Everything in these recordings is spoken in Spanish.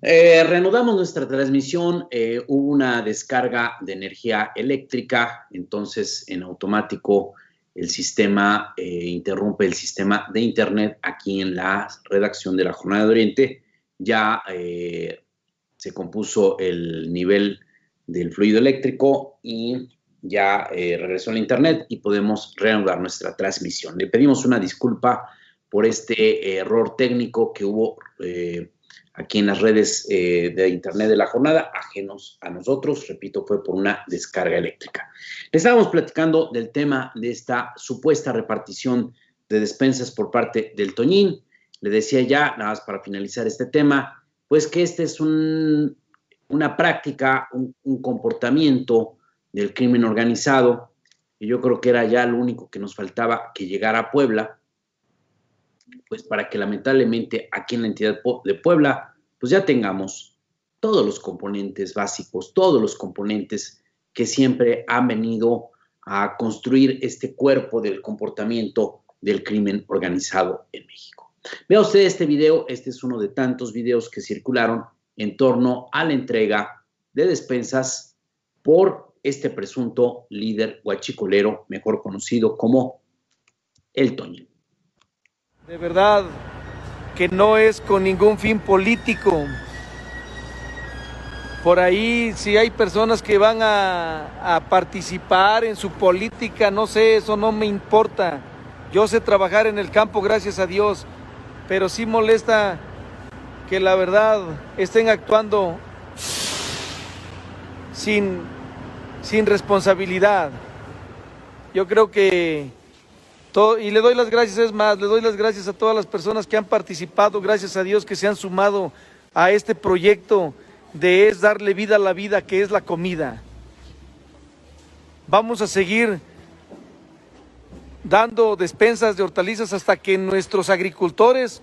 Reanudamos nuestra transmisión. Hubo una descarga de energía eléctrica, entonces en automático el sistema interrumpe el sistema de internet aquí en la redacción de la Jornada de Oriente. Ya se compuso el nivel del fluido eléctrico y ya regresó el internet y podemos reanudar nuestra transmisión. Le pedimos una disculpa por este error técnico que hubo aquí en las redes de internet de la jornada, ajenos a nosotros, repito, fue por una descarga eléctrica. Le estábamos platicando del tema de esta supuesta repartición de despensas por parte del Toñín. Le decía ya, nada más para finalizar este tema, pues que este es una práctica, un comportamiento del crimen organizado, y yo creo que era ya lo único que nos faltaba que llegara a Puebla, pues para que lamentablemente aquí en la entidad de Puebla, pues ya tengamos todos los componentes básicos, todos los componentes que siempre han venido a construir este cuerpo del comportamiento del crimen organizado en México. Vea usted este video, este es uno de tantos videos que circularon en torno a la entrega de despensas por este presunto líder huachicolero, mejor conocido como el Toño. De verdad que no es con ningún fin político. Por ahí, si hay personas que van a participar en su política, no sé, eso no me importa. Yo sé trabajar en el campo, gracias a Dios, pero sí molesta que la verdad estén actuando sin responsabilidad. Yo creo que y le doy las gracias, es más, le doy las gracias a todas las personas que han participado, gracias a Dios que se han sumado a este proyecto de darle vida a la vida, que es la comida. Vamos a seguir dando despensas de hortalizas hasta que nuestros agricultores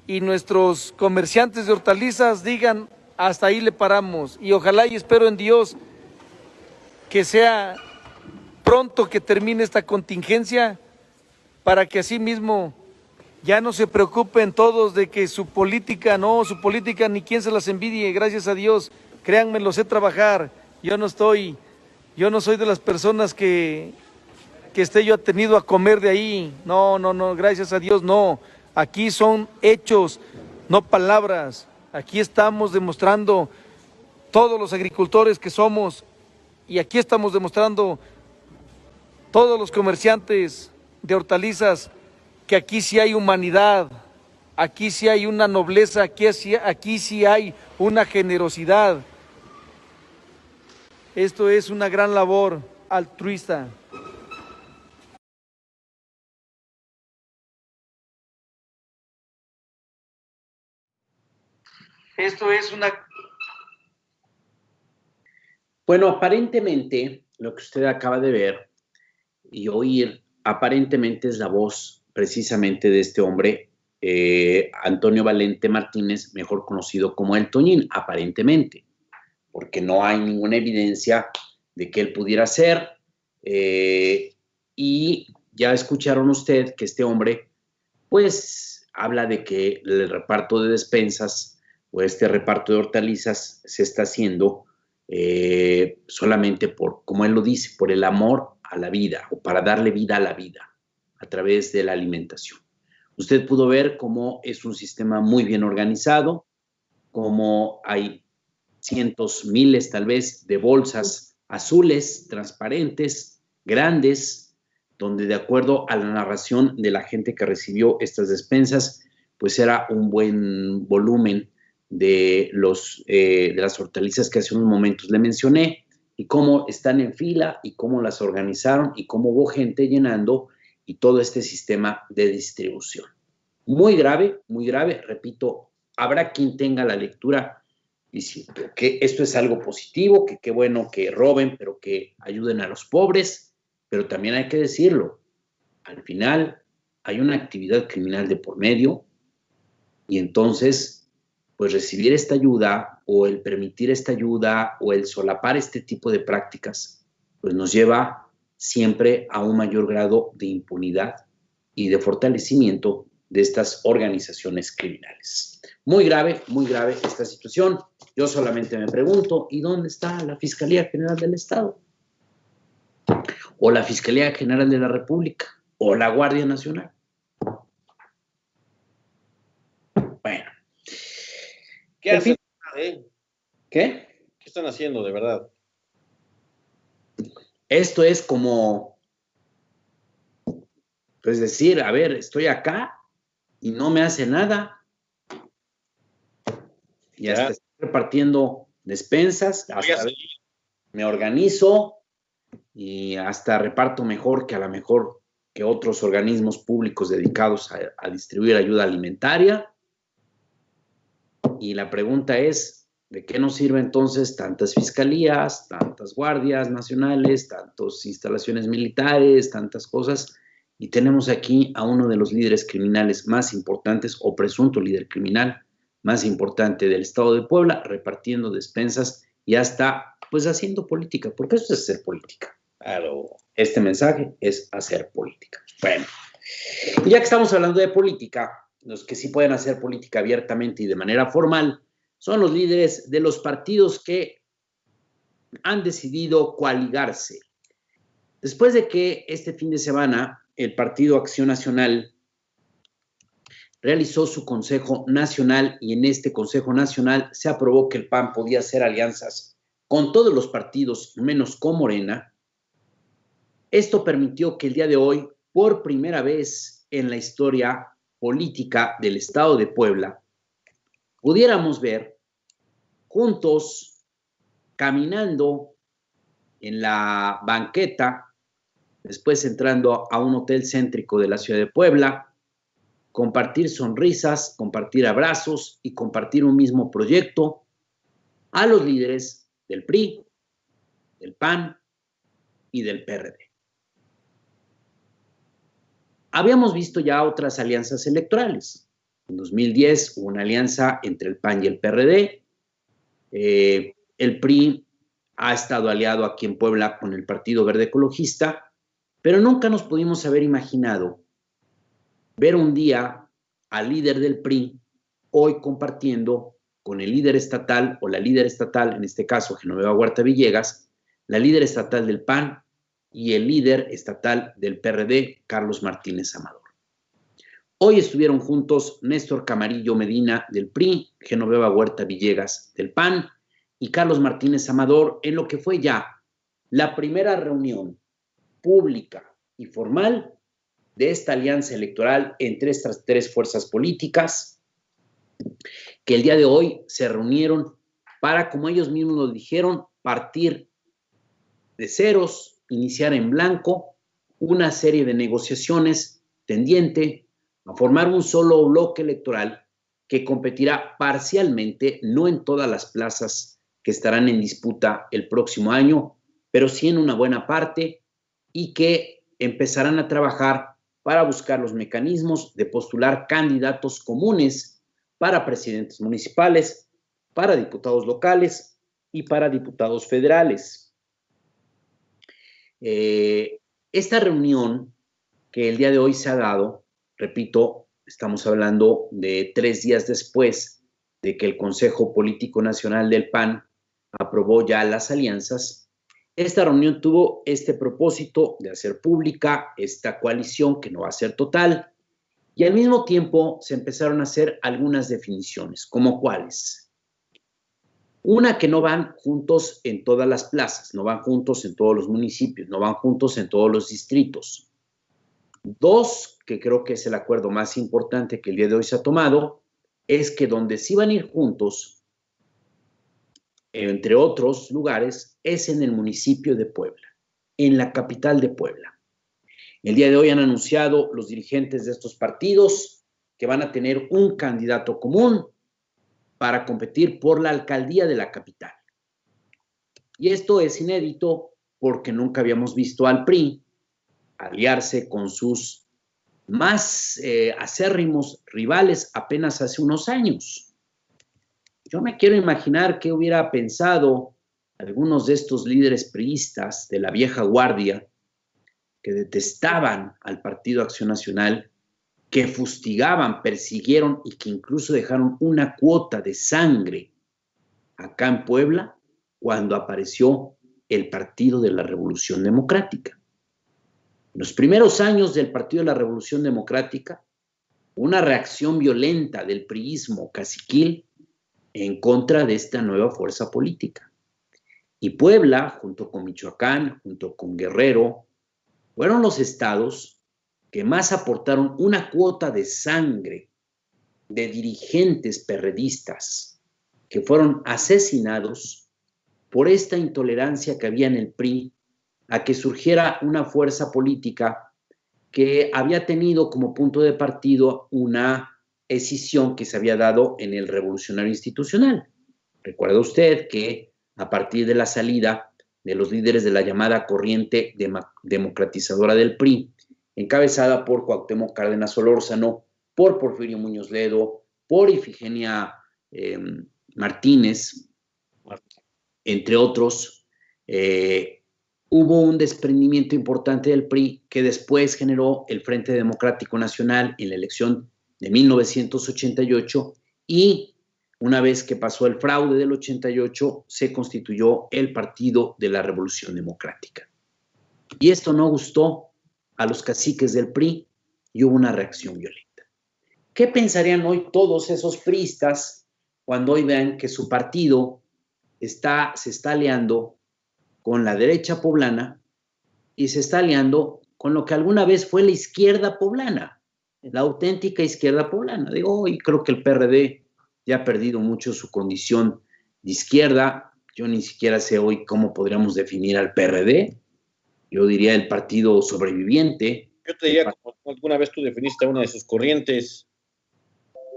y nuestros comerciantes de hortalizas digan, hasta ahí le paramos. Y ojalá y espero en Dios que sea pronto que termine esta contingencia, para que así mismo ya no se preocupen todos de que su política ni quien se las envidie, gracias a Dios, créanme, lo sé trabajar, yo no soy de las personas que esté yo atenido a comer de ahí, no, gracias a Dios no, aquí son hechos, no palabras, aquí estamos demostrando todos los agricultores que somos y aquí estamos demostrando todos los comerciantes de hortalizas, que aquí sí hay humanidad, aquí sí hay una nobleza, aquí sí hay una generosidad. Esto es una gran labor altruista. Bueno, aparentemente, lo que usted acaba de ver y oír, aparentemente es la voz precisamente de este hombre, Antonio Valente Martínez, mejor conocido como el Toñín, aparentemente, porque no hay ninguna evidencia de que él pudiera ser. Y ya escucharon usted que este hombre, pues, habla de que el reparto de despensas o este reparto de hortalizas se está haciendo solamente por, como él lo dice, por el amor a la vida o para darle vida a la vida a través de la alimentación. Usted pudo ver cómo es un sistema muy bien organizado, cómo hay cientos, miles tal vez de bolsas azules, transparentes, grandes, donde de acuerdo a la narración de la gente que recibió estas despensas, pues era un buen volumen de las hortalizas que hace unos momentos le mencioné, y cómo están en fila y cómo las organizaron y cómo hubo gente llenando y todo este sistema de distribución. Muy grave, repito, habrá quien tenga la lectura diciendo que esto es algo positivo, que qué bueno que roben, pero que ayuden a los pobres, pero también hay que decirlo, al final hay una actividad criminal de por medio y entonces pues recibir esta ayuda o el permitir esta ayuda o el solapar este tipo de prácticas, pues nos lleva siempre a un mayor grado de impunidad y de fortalecimiento de estas organizaciones criminales. Muy grave esta situación. Yo solamente me pregunto, ¿y dónde está la Fiscalía General del Estado? ¿O la Fiscalía General de la República? ¿O la Guardia Nacional? Bueno. ¿Qué hacen? ¿Qué? ¿Qué están haciendo, de verdad? Esto es como, pues decir, a ver, estoy acá y no me hace nada. Y hasta estoy repartiendo despensas, hasta me organizo y hasta reparto mejor que a lo mejor que otros organismos públicos dedicados a distribuir ayuda alimentaria. Y la pregunta es, ¿de qué nos sirve entonces tantas fiscalías, tantas guardias nacionales, tantas instalaciones militares, tantas cosas? Y tenemos aquí a uno de los líderes criminales más importantes, o presunto líder criminal más importante del estado de Puebla, repartiendo despensas y hasta, pues, haciendo política, porque eso es hacer política. Claro. Este mensaje es hacer política. Bueno, y ya que estamos hablando de política, los que sí pueden hacer política abiertamente y de manera formal son los líderes de los partidos que han decidido coaligarse. Después de que este fin de semana el Partido Acción Nacional realizó su Consejo Nacional y en este Consejo Nacional se aprobó que el PAN podía hacer alianzas con todos los partidos menos con Morena. Esto permitió que el día de hoy, por primera vez en la historia política del estado de Puebla, pudiéramos ver juntos, caminando en la banqueta, después entrando a un hotel céntrico de la ciudad de Puebla, compartir sonrisas, compartir abrazos y compartir un mismo proyecto a los líderes del PRI, del PAN y del PRD. Habíamos visto ya otras alianzas electorales. En 2010 hubo una alianza entre el PAN y el PRD. El PRI ha estado aliado aquí en Puebla con el Partido Verde Ecologista, pero nunca nos pudimos haber imaginado ver un día al líder del PRI hoy compartiendo con el líder estatal o la líder estatal, en este caso Genoveva Huerta Villegas, la líder estatal del PAN y el líder estatal del PRD, Carlos Martínez Amador. Hoy estuvieron juntos Néstor Camarillo Medina del PRI, Genoveva Huerta Villegas del PAN y Carlos Martínez Amador en lo que fue ya la primera reunión pública y formal de esta alianza electoral entre estas tres fuerzas políticas que el día de hoy se reunieron para, como ellos mismos nos dijeron, partir de ceros, iniciar en blanco una serie de negociaciones tendiente a formar un solo bloque electoral que competirá parcialmente, no en todas las plazas que estarán en disputa el próximo año, pero sí en una buena parte y que empezarán a trabajar para buscar los mecanismos de postular candidatos comunes para presidentes municipales, para diputados locales y para diputados federales. Esta reunión que el día de hoy se ha dado, repito, estamos hablando de 3 días después de que el Consejo Político Nacional del PAN aprobó ya las alianzas. Esta reunión tuvo este propósito de hacer pública esta coalición que no va a ser total y al mismo tiempo se empezaron a hacer algunas definiciones, como cuáles. Una, que no van juntos en todas las plazas, no van juntos en todos los municipios, no van juntos en todos los distritos. 2, que creo que es el acuerdo más importante que el día de hoy se ha tomado, es que donde sí van a ir juntos, entre otros lugares, es en el municipio de Puebla, en la capital de Puebla. El día de hoy han anunciado los dirigentes de estos partidos que van a tener un candidato común para competir por la alcaldía de la capital. Y esto es inédito porque nunca habíamos visto al PRI aliarse con sus más acérrimos rivales apenas hace unos años. Yo me quiero imaginar qué hubiera pensado algunos de estos líderes priistas de la vieja guardia que detestaban al Partido Acción Nacional que fustigaban, persiguieron y que incluso dejaron una cuota de sangre acá en Puebla cuando apareció el Partido de la Revolución Democrática. En los primeros años del Partido de la Revolución Democrática, una reacción violenta del priismo caciquil en contra de esta nueva fuerza política. Y Puebla, junto con Michoacán, junto con Guerrero, fueron los estados que más aportaron una cuota de sangre de dirigentes perredistas que fueron asesinados por esta intolerancia que había en el PRI a que surgiera una fuerza política que había tenido como punto de partido una escisión que se había dado en el revolucionario institucional. Recuerda usted que a partir de la salida de los líderes de la llamada corriente democratizadora del PRI, encabezada por Cuauhtémoc Cárdenas Solórzano, por Porfirio Muñoz Ledo, por Ifigenia Martínez, entre otros, hubo un desprendimiento importante del PRI que después generó el Frente Democrático Nacional en la elección de 1988 y una vez que pasó el fraude del 88 se constituyó el Partido de la Revolución Democrática. Y esto no gustó a los caciques del PRI y hubo una reacción violenta. ¿Qué pensarían hoy todos esos priistas cuando hoy vean que su partido se está aliando con la derecha poblana y se está aliando con lo que alguna vez fue la izquierda poblana, la auténtica izquierda poblana? Digo, hoy creo que el PRD ya ha perdido mucho su condición de izquierda. Yo ni siquiera sé hoy cómo podríamos definir al PRD. Yo diría el partido sobreviviente. Yo te diría, como alguna vez tú definiste a una de sus corrientes.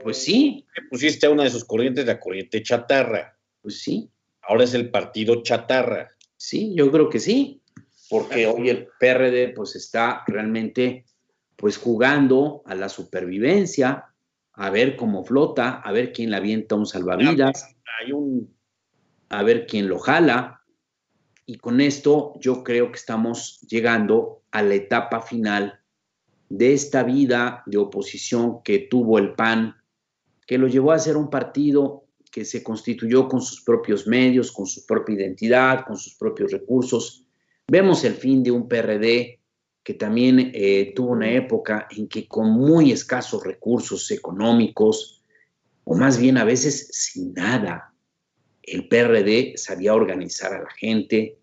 Pues sí. Pusiste a una de sus corrientes la corriente chatarra. Pues sí. Ahora es el partido chatarra. Sí, yo creo que sí, porque hoy el PRD pues está realmente pues jugando a la supervivencia, a ver cómo flota, a ver quién le avienta un salvavidas, a ver quién lo jala, y con esto yo creo que estamos llegando a la etapa final de esta vida de oposición que tuvo el PAN, que lo llevó a ser un partido que se constituyó con sus propios medios, con su propia identidad, con sus propios recursos. Vemos el fin de un PRD que también tuvo una época en que con muy escasos recursos económicos, o más bien a veces sin nada, el PRD sabía organizar a la gente,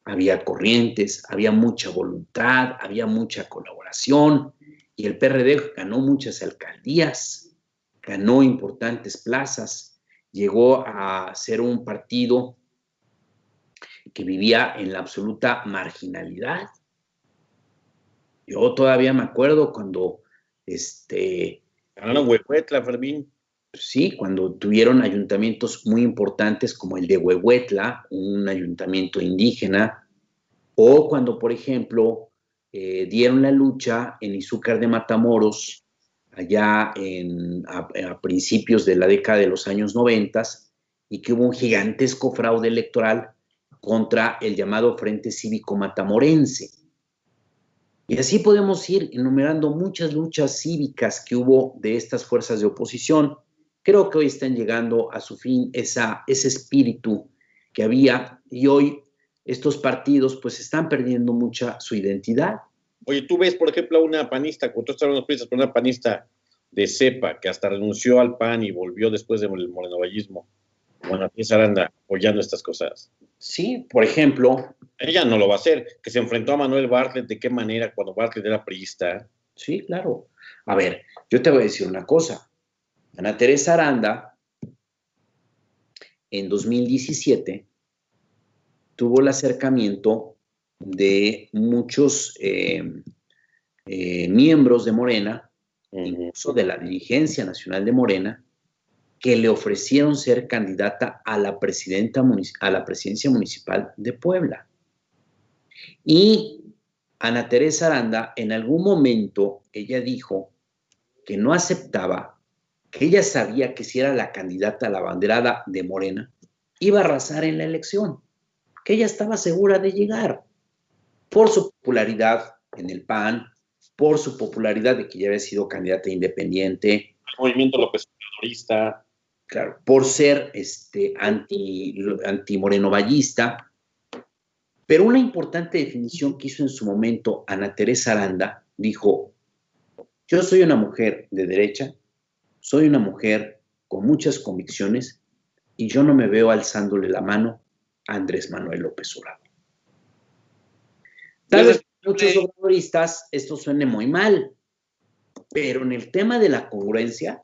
había corrientes, había mucha voluntad, había mucha colaboración, y el PRD ganó muchas alcaldías, ganó importantes plazas, llegó a ser un partido que vivía en la absoluta marginalidad. Yo todavía me acuerdo cuando ganaron Huehuetla, Fermín. Sí, cuando tuvieron ayuntamientos muy importantes como el de Huehuetla, un ayuntamiento indígena, o cuando, por ejemplo, dieron la lucha en Izúcar de Matamoros, allá a principios de la década de los años 90, y que hubo un gigantesco fraude electoral contra el llamado Frente Cívico Matamorense. Y así podemos ir enumerando muchas luchas cívicas que hubo de estas fuerzas de oposición. Creo que hoy están llegando a su fin ese espíritu que había, y hoy estos partidos pues están perdiendo mucha su identidad. Oye, tú ves, por ejemplo, a una panista, con todos los prisas, una panista de cepa que hasta renunció al PAN y volvió después del morenovallismo. Bueno, aquí Aranda apoyando estas cosas. Sí, por ejemplo. Ella no lo va a hacer, que se enfrentó a Manuel Bartlett, ¿de qué manera? Cuando Bartlett era priista. Sí, claro. A ver, yo te voy a decir una cosa. Ana Teresa Aranda, en 2017, tuvo el acercamiento de muchos miembros de Morena, incluso de la dirigencia nacional de Morena, que le ofrecieron ser candidata a la presidencia municipal de Puebla. Y Ana Teresa Aranda, en algún momento, ella dijo que no aceptaba, que ella sabía que si era la candidata a la abanderada de Morena, iba a arrasar en la elección, que ella estaba segura de llegar por su popularidad en el PAN, por su popularidad de que ya había sido candidata independiente. El movimiento López Obradorista. Claro, por ser anti-morenovallista. Pero una importante definición que hizo en su momento Ana Teresa Aranda, dijo: yo soy una mujer de derecha, soy una mujer con muchas convicciones y yo no me veo alzándole la mano a Andrés Manuel López Obrador. Tal vez para muchos obradoristas esto suene muy mal, pero en el tema de la congruencia,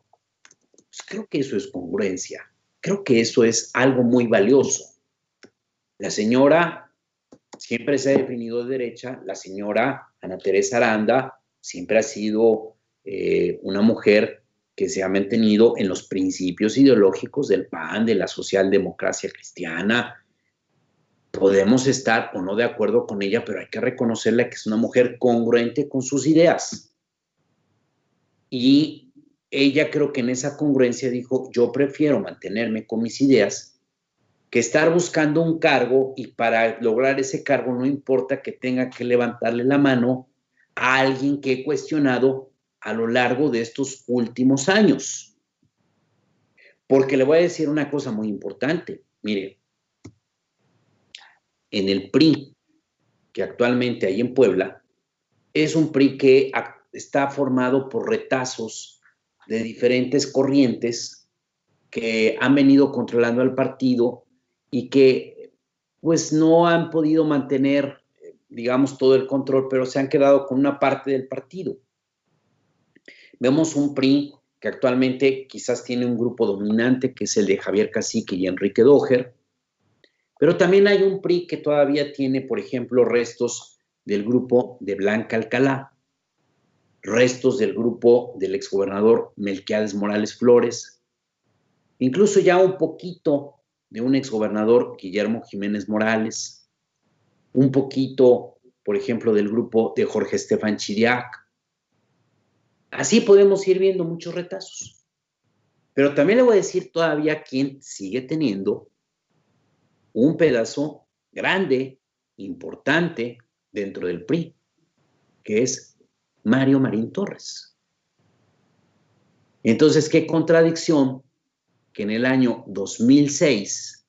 pues creo que eso es congruencia. Creo que eso es algo muy valioso. La señora siempre se ha definido de derecha, la señora Ana Teresa Aranda siempre ha sido una mujer que se ha mantenido en los principios ideológicos del PAN, de la socialdemocracia cristiana. Podemos estar o no de acuerdo con ella, pero hay que reconocerle que es una mujer congruente con sus ideas. Y ella, creo que en esa congruencia dijo: yo prefiero mantenerme con mis ideas que estar buscando un cargo, y para lograr ese cargo no importa que tenga que levantarle la mano a alguien que he cuestionado a lo largo de estos últimos años. Porque le voy a decir una cosa muy importante. Mire, en el PRI que actualmente hay en Puebla, es un PRI que está formado por retazos de diferentes corrientes que han venido controlando al partido y que pues no han podido mantener, digamos, todo el control, pero se han quedado con una parte del partido. Vemos un PRI que actualmente quizás tiene un grupo dominante, que es el de Javier Cacique y Enrique Dóger, pero también hay un PRI que todavía tiene, por ejemplo, restos del grupo de Blanca Alcalá, restos del grupo del exgobernador Melquiades Morales Flores, incluso ya un poquito de un exgobernador Guillermo Jiménez Morales, un poquito, por ejemplo, del grupo de Jorge Estefan Chiriac. Así podemos ir viendo muchos retazos. Pero también le voy a decir todavía quién sigue teniendo un pedazo grande, importante, dentro del PRI, que es Mario Marín Torres. Entonces, qué contradicción que en el año 2006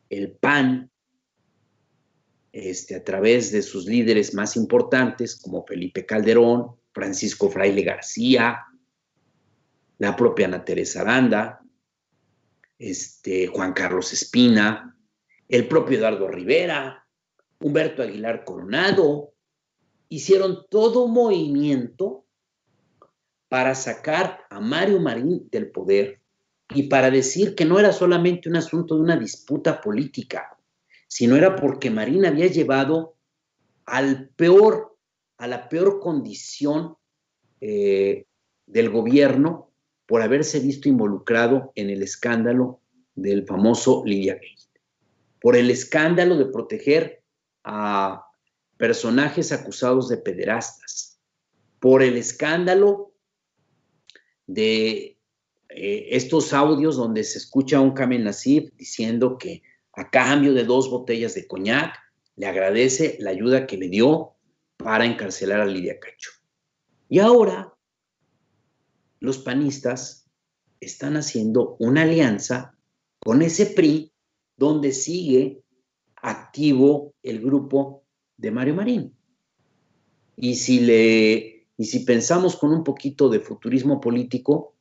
el PAN, a través de sus líderes más importantes como Felipe Calderón, Francisco Fraile García, la propia Ana Teresa Aranda, Juan Carlos Espina, el propio Eduardo Rivera, Humberto Aguilar Coronado, hicieron todo un movimiento para sacar a Mario Marín del poder y para decir que no era solamente un asunto de una disputa política, sino era porque Marín había llevado a la peor condición del gobierno por haberse visto involucrado en el escándalo del famoso Lidiagate, por el escándalo de proteger a personajes acusados de pederastas, por el escándalo de estos audios donde se escucha a un Kamel Nasif diciendo que a cambio de 2 botellas de coñac le agradece la ayuda que le dio para encarcelar a Lidia Cacho. Y ahora los panistas están haciendo una alianza con ese PRI donde sigue activo el grupo de Mario Marín. Y si pensamos con un poquito de futurismo político,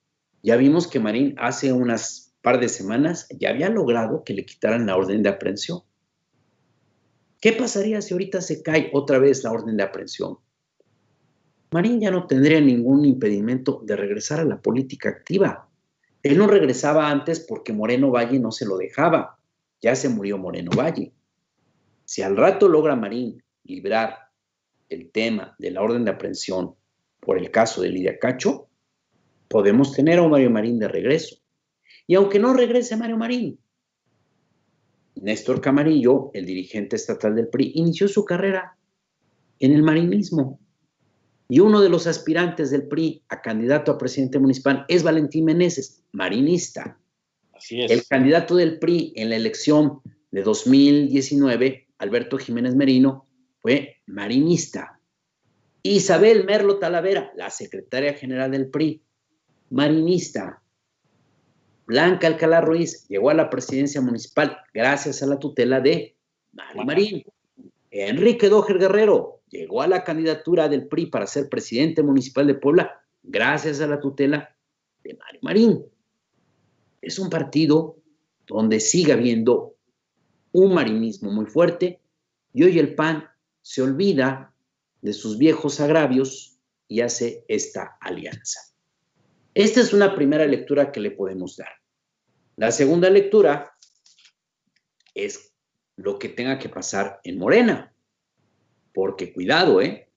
ya vimos que Marín hace unas par de semanas ya había logrado que le quitaran la orden de aprehensión. ¿Qué pasaría si ahorita se cae otra vez la orden de aprehensión? Marín ya no tendría ningún impedimento de regresar a la política activa. Él no regresaba antes porque Moreno Valle no se lo dejaba. Ya se murió Moreno Valle. Si al rato logra Marín librar el tema de la orden de aprehensión por el caso de Lidia Cacho, podemos tener a un Mario Marín de regreso. Y aunque no regrese Mario Marín, Néstor Camarillo, el dirigente estatal del PRI, inició su carrera en el marinismo. Y uno de los aspirantes del PRI a candidato a presidente municipal es Valentín Meneses, marinista. Así es. El candidato del PRI en la elección de 2019, Alberto Jiménez Merino, fue marinista. Isabel Merlo Talavera, la secretaria general del PRI, marinista. Blanca Alcalá Ruiz llegó a la presidencia municipal gracias a la tutela de Mario Marín. Enrique Doher Guerrero llegó a la candidatura del PRI para ser presidente municipal de Puebla gracias a la tutela de Mario Marín. Es un partido donde sigue habiendo un marinismo muy fuerte y hoy el PAN se olvida de sus viejos agravios y hace esta alianza. Esta es una primera lectura que le podemos dar. La segunda lectura es lo que tenga que pasar en Morena, porque cuidado, es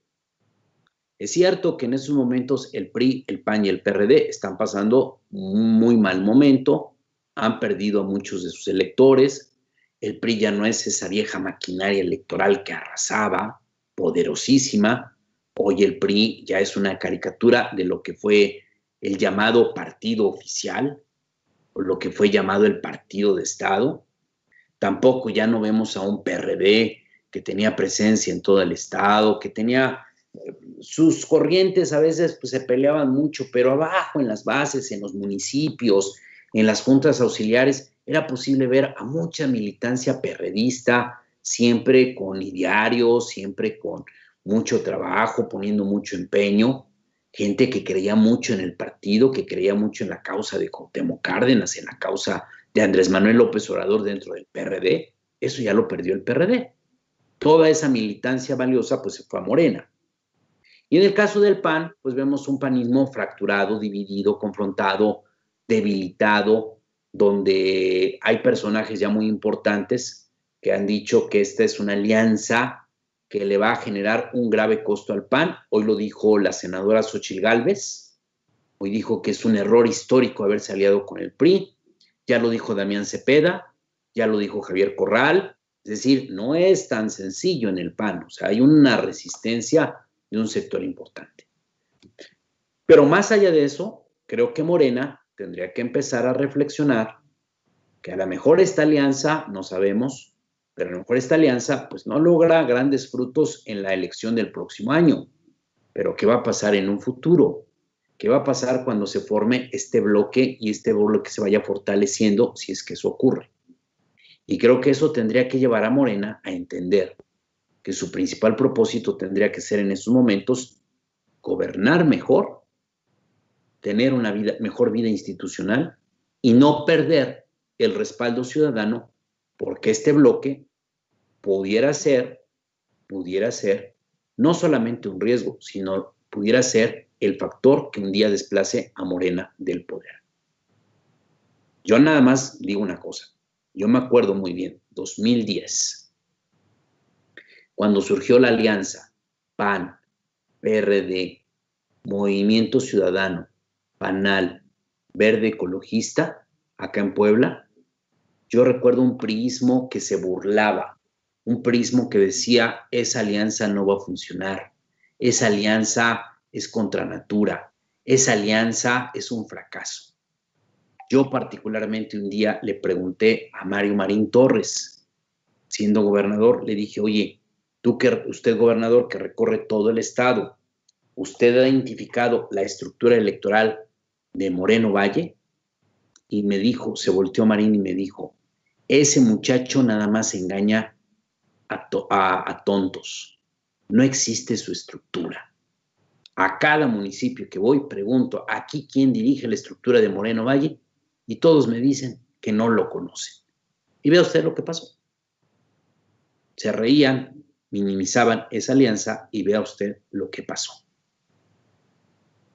cierto que en esos momentos el PRI, el PAN y el PRD están pasando un muy mal momento, han perdido a muchos de sus electores, el PRI ya no es esa vieja maquinaria electoral que arrasaba, poderosísima, hoy el PRI ya es una caricatura de lo que fue el llamado partido oficial, o lo que fue llamado el partido de Estado. Tampoco ya no vemos a un PRD que tenía presencia en todo el Estado, que tenía sus corrientes a veces pues, se peleaban mucho, pero abajo en las bases, en los municipios, en las juntas auxiliares, era posible ver a mucha militancia perredista, siempre con idearios, siempre con mucho trabajo, poniendo mucho empeño, gente que creía mucho en el partido, que creía mucho en la causa de Cuauhtémoc Cárdenas, en la causa de Andrés Manuel López Obrador dentro del PRD. Eso ya lo perdió el PRD. Toda esa militancia valiosa pues se fue a Morena. Y en el caso del PAN, pues vemos un panismo fracturado, dividido, confrontado, debilitado, donde hay personajes ya muy importantes que han dicho que esta es una alianza que le va a generar un grave costo al PAN. Hoy lo dijo la senadora Xóchitl Gálvez, hoy dijo que es un error histórico haberse aliado con el PRI, ya lo dijo Damián Cepeda, ya lo dijo Javier Corral, es decir, no es tan sencillo en el PAN, o sea, hay una resistencia de un sector importante. Pero más allá de eso, creo que Morena tendría que empezar a reflexionar que a lo mejor esta alianza, no sabemos, pero a lo mejor esta alianza pues no logra grandes frutos en la elección del próximo año. Pero ¿qué va a pasar en un futuro? ¿Qué va a pasar cuando se forme este bloque y este bloque se vaya fortaleciendo si es que eso ocurre? Y creo que eso tendría que llevar a Morena a entender que su principal propósito tendría que ser en estos momentos gobernar mejor, tener una mejor vida institucional y no perder el respaldo ciudadano, porque este bloque pudiera ser no solamente un riesgo, sino pudiera ser el factor que un día desplace a Morena del poder. Yo nada más digo una cosa, yo me acuerdo muy bien, 2010, cuando surgió la alianza PAN, PRD, Movimiento Ciudadano, PANAL, Verde Ecologista, acá en Puebla, yo recuerdo un priismo que se burlaba, un priismo que decía, esa alianza no va a funcionar, esa alianza es contra natura, esa alianza es un fracaso. Yo particularmente un día le pregunté a Mario Marín Torres, siendo gobernador, le dije, oye, usted gobernador que recorre todo el estado, ¿usted ha identificado la estructura electoral de Moreno Valle? Y me dijo, se volteó Marín y me dijo, ese muchacho nada más engaña a tontos, no existe su estructura. A cada municipio que voy pregunto, ¿aquí quién dirige la estructura de Moreno Valle? Y todos me dicen que no lo conocen. Y vea usted lo que pasó. Se reían, minimizaban esa alianza y vea usted lo que pasó.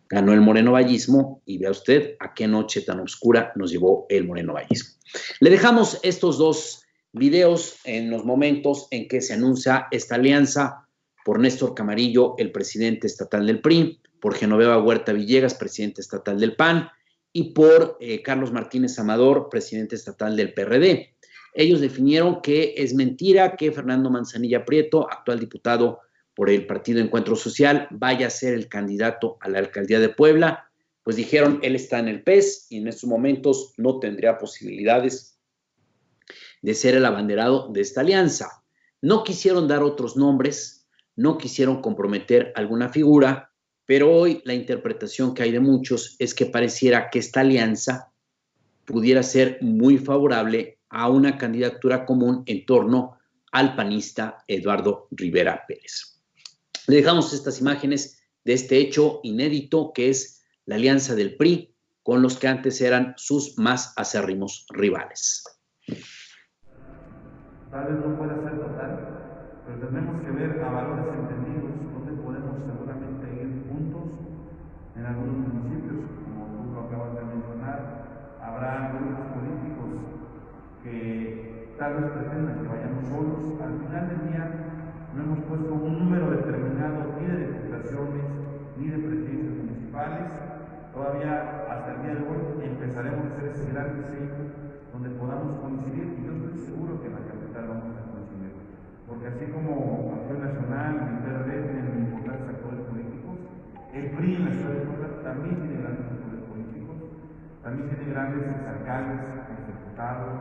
Ganó el morenovallismo y vea usted a qué noche tan oscura nos llevó el morenovallismo. Le dejamos estos dos videos en los momentos en que se anuncia esta alianza por Néstor Camarillo, el presidente estatal del PRI, por Genoveva Huerta Villegas, presidente estatal del PAN, y por Carlos Martínez Amador, presidente estatal del PRD. Ellos definieron que es mentira que Fernando Manzanilla Prieto, actual diputado por el Partido Encuentro Social, vaya a ser el candidato a la alcaldía de Puebla. Pues dijeron, él está en el PES y en estos momentos no tendría posibilidades de ser el abanderado de esta alianza. No quisieron dar otros nombres, no quisieron comprometer alguna figura, pero hoy la interpretación que hay de muchos es que pareciera que esta alianza pudiera ser muy favorable a una candidatura común en torno al panista Eduardo Rivera Pérez. Le dejamos estas imágenes de este hecho inédito que es la alianza del PRI con los que antes eran sus más acérrimos rivales. Tal vez no pueda ser total, pero tenemos que ver a valores entendidos donde podemos seguramente ir juntos en algunos municipios, como tú lo acabas de mencionar. Habrá grupos políticos que tal vez pretendan que vayamos solos. Al final del día no hemos puesto un número determinado ni de diputaciones ni de presidencias municipales. Todavía hasta el día de hoy empezaremos a hacer ese gran diseño donde podamos coincidir, y yo estoy seguro que en la capital vamos a coincidir, porque así como Acción Nacional y el PRD tienen importantes actores políticos, el PRI en la ciudad de Puebla también tiene grandes actores políticos, también tiene grandes alcaldes, diputados,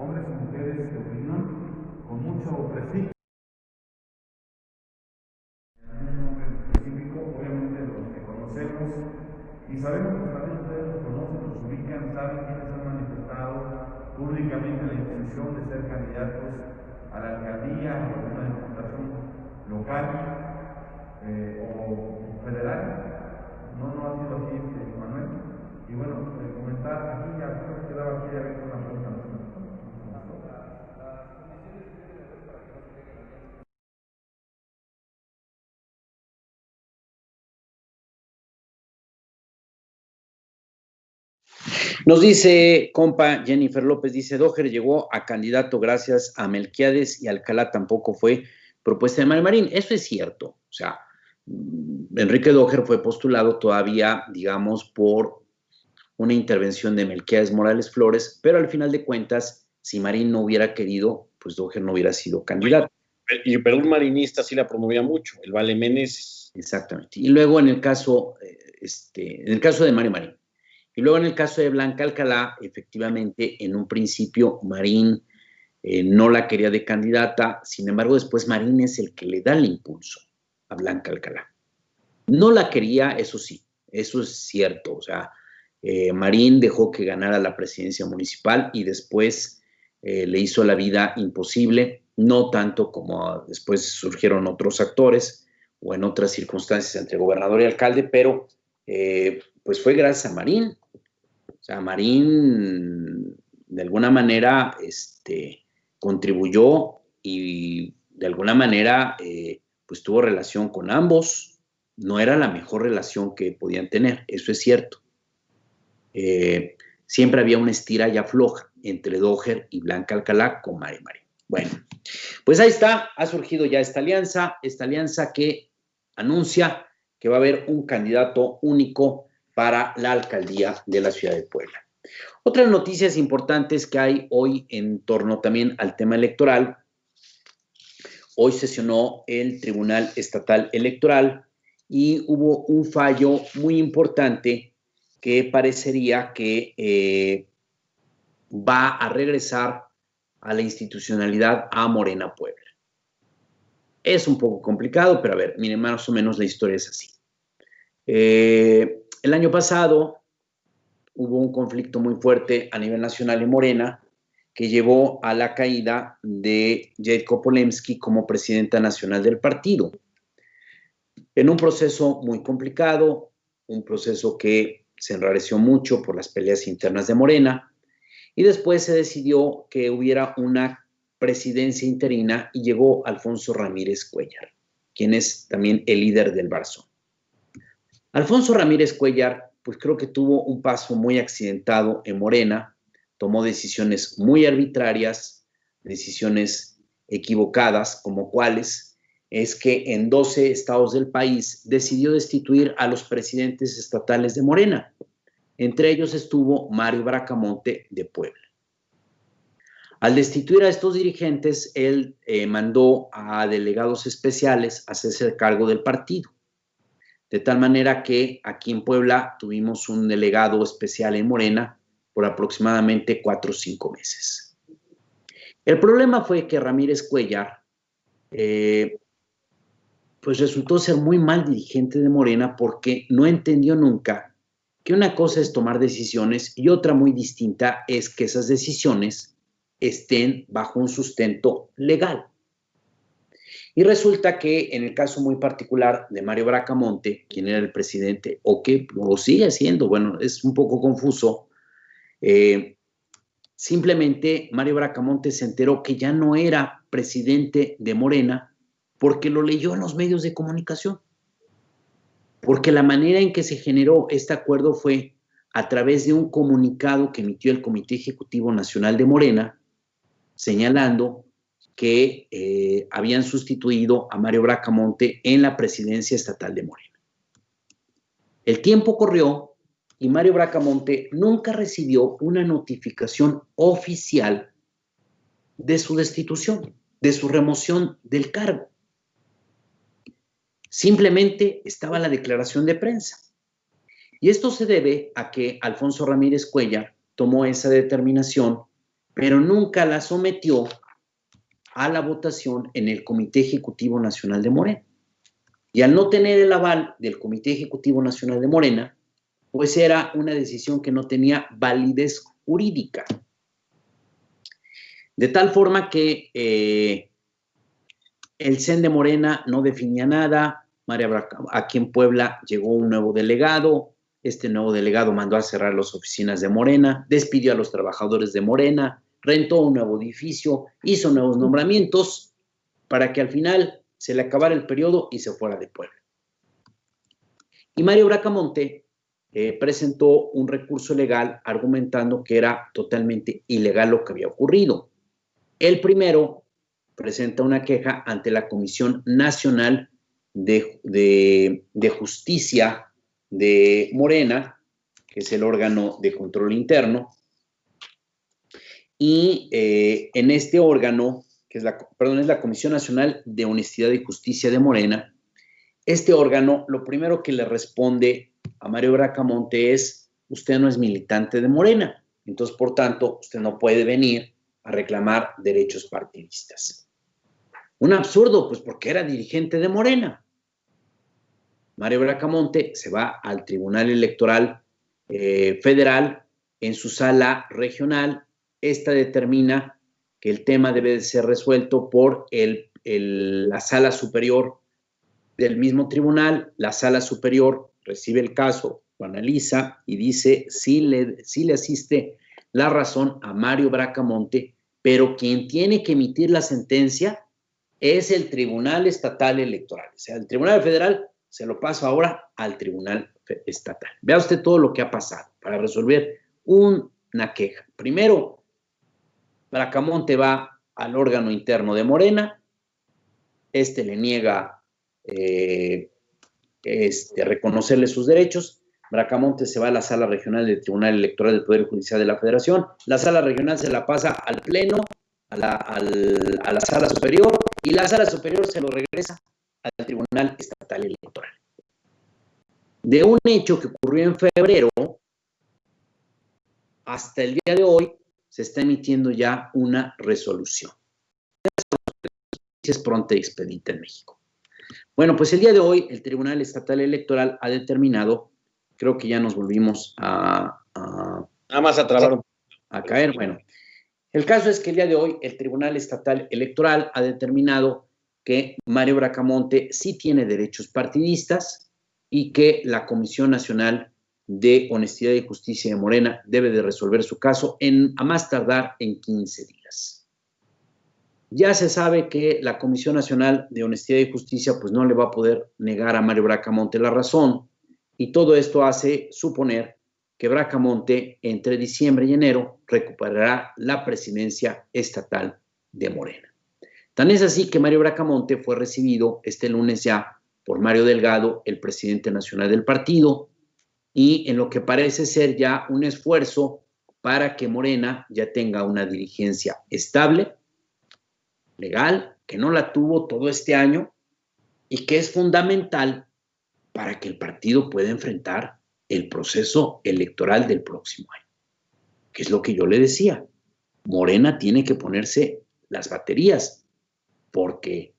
hombres y mujeres de opinión con mucho prestigio. Un nombre específico, obviamente los que conocemos, y sabemos que también ustedes los conocen, los ubican, saben quiénes han manifestado públicamente la intención de ser candidatos a la alcaldía o a una diputación local o federal. No ha sido así, Manuel. Y bueno, comentar aquí, ya creo que quedaba aquí abierta una pregunta. Nos dice, compa Jennifer López, dice, Doher llegó a candidato gracias a Melquiades y Alcalá tampoco fue propuesta de Mario Marín. Eso es cierto. O sea, Enrique Doher fue postulado todavía, digamos, por una intervención de Melquiades Morales Flores, pero al final de cuentas, si Marín no hubiera querido, pues Doher no hubiera sido candidato. Pero un marinista sí la promovía mucho, el Vale Meneses. Exactamente. Y luego en el caso de Mario Marín. Y luego en el caso de Blanca Alcalá, efectivamente, en un principio Marín no la quería de candidata, sin embargo después Marín es el que le da el impulso a Blanca Alcalá. No la quería, eso sí, eso es cierto, o sea, Marín dejó que ganara la presidencia municipal y después le hizo la vida imposible, no tanto como después surgieron otros actores o en otras circunstancias entre gobernador y alcalde, pero pues fue gracias a Marín. O sea, Marín de alguna manera contribuyó y de alguna manera pues tuvo relación con ambos. No era la mejor relación que podían tener, eso es cierto. Siempre había una estira y afloja entre Doher y Blanca Alcalá con Mario Marín. Bueno, pues ahí está, ha surgido ya esta alianza que anuncia que va a haber un candidato único para la alcaldía de la ciudad de Puebla. Otras noticias importantes que hay hoy en torno también al tema electoral. Hoy sesionó el Tribunal Estatal Electoral y hubo un fallo muy importante que parecería que va a regresar a la institucionalidad a Morena Puebla. Es un poco complicado, pero a ver, miren, más o menos la historia es así. El año pasado hubo un conflicto muy fuerte a nivel nacional en Morena que llevó a la caída de Jacob Polemski como presidenta nacional del partido. En un proceso muy complicado, un proceso que se enrareció mucho por las peleas internas de Morena, y después se decidió que hubiera una presidencia interina y llegó Alfonso Ramírez Cuéllar, quien es también el líder del Barzón. Alfonso Ramírez Cuéllar, pues creo que tuvo un paso muy accidentado en Morena, tomó decisiones muy arbitrarias, decisiones equivocadas, como cuáles es que en 12 estados del país decidió destituir a los presidentes estatales de Morena. Entre ellos estuvo Mario Bracamonte de Puebla. Al destituir a estos dirigentes, él mandó a delegados especiales a hacerse cargo del partido. De tal manera que aquí en Puebla tuvimos un delegado especial en Morena por aproximadamente 4 o 5 meses. El problema fue que Ramírez Cuéllar pues resultó ser muy mal dirigente de Morena porque no entendió nunca que una cosa es tomar decisiones y otra muy distinta es que esas decisiones estén bajo un sustento legal. Y resulta que en el caso muy particular de Mario Bracamonte, quien era el presidente, o que lo sigue siendo, bueno, es un poco confuso, simplemente Mario Bracamonte se enteró que ya no era presidente de Morena porque lo leyó en los medios de comunicación. Porque la manera en que se generó este acuerdo fue a través de un comunicado que emitió el Comité Ejecutivo Nacional de Morena, señalando que habían sustituido a Mario Bracamonte en la presidencia estatal de Morena. El tiempo corrió y Mario Bracamonte nunca recibió una notificación oficial de su destitución, de su remoción del cargo. Simplemente estaba la declaración de prensa. Y esto se debe a que Alfonso Ramírez Cuellar tomó esa determinación, pero nunca la sometió a la votación en el Comité Ejecutivo Nacional de Morena. Y al no tener el aval del Comité Ejecutivo Nacional de Morena, pues era una decisión que no tenía validez jurídica. De tal forma que el CEN de Morena no definía nada. Aquí en Puebla llegó un nuevo delegado. Este nuevo delegado mandó a cerrar las oficinas de Morena, despidió a los trabajadores de Morena, rentó un nuevo edificio, hizo nuevos nombramientos para que al final se le acabara el periodo y se fuera de Puebla. Y Mario Bracamonte presentó un recurso legal argumentando que era totalmente ilegal lo que había ocurrido. El primero presenta una queja ante la Comisión Nacional de Justicia de Morena, que es el órgano de control interno, y en este órgano, que es la Comisión Nacional de Honestidad y Justicia de Morena, este órgano lo primero que le responde a Mario Bracamonte es: usted no es militante de Morena, entonces por tanto usted no puede venir a reclamar derechos partidistas. Un absurdo, pues porque era dirigente de Morena. Mario Bracamonte se va al Tribunal Electoral Federal en su sala regional. Esta determina que el tema debe de ser resuelto por la sala superior del mismo tribunal. La sala superior recibe el caso, lo analiza y dice si le asiste la razón a Mario Bracamonte, pero quien tiene que emitir la sentencia es el Tribunal Estatal Electoral. O sea, el Tribunal Federal se lo paso ahora al Tribunal Estatal. Vea usted todo lo que ha pasado para resolver una queja. Primero, Bracamonte va al órgano interno de Morena, le niega reconocerle sus derechos. Bracamonte se va a la sala regional del Tribunal Electoral del Poder Judicial de la Federación. La sala regional se la pasa al Pleno, a la sala superior, y la sala superior se lo regresa al Tribunal Estatal Electoral. De un hecho que ocurrió en febrero, hasta el día de hoy se está emitiendo ya una resolución. Es pronta y expedita en México. Bueno, pues el día de hoy el Tribunal Estatal Electoral ha determinado, creo que ya nos volvimos a caer. Bueno, el caso es que el día de hoy el Tribunal Estatal Electoral ha determinado que Mario Bracamonte sí tiene derechos partidistas y que la Comisión Nacional de Honestidad y Justicia de Morena debe de resolver su caso a más tardar en 15 días. Ya se sabe que la Comisión Nacional de Honestidad y Justicia pues no le va a poder negar a Mario Bracamonte la razón, y todo esto hace suponer que Bracamonte entre diciembre y enero recuperará la presidencia estatal de Morena. Tan es así que Mario Bracamonte fue recibido este lunes ya por Mario Delgado, el presidente nacional del partido, y en lo que parece ser ya un esfuerzo para que Morena ya tenga una dirigencia estable, legal, que no la tuvo todo este año y que es fundamental para que el partido pueda enfrentar el proceso electoral del próximo año. Que es lo que yo le decía. Morena tiene que ponerse las baterías, porque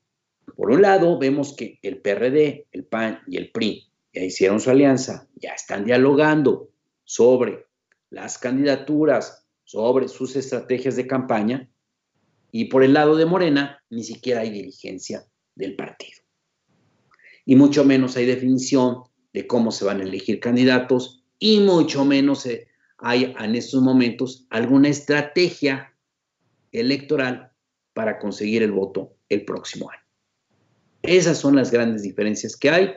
Por un lado, vemos que el PRD, el PAN y el PRI ya hicieron su alianza, ya están dialogando sobre las candidaturas, sobre sus estrategias de campaña, y por el lado de Morena ni siquiera hay dirigencia del partido. Y mucho menos hay definición de cómo se van a elegir candidatos, y mucho menos hay en estos momentos alguna estrategia electoral para conseguir el voto el próximo año. Esas son las grandes diferencias que hay.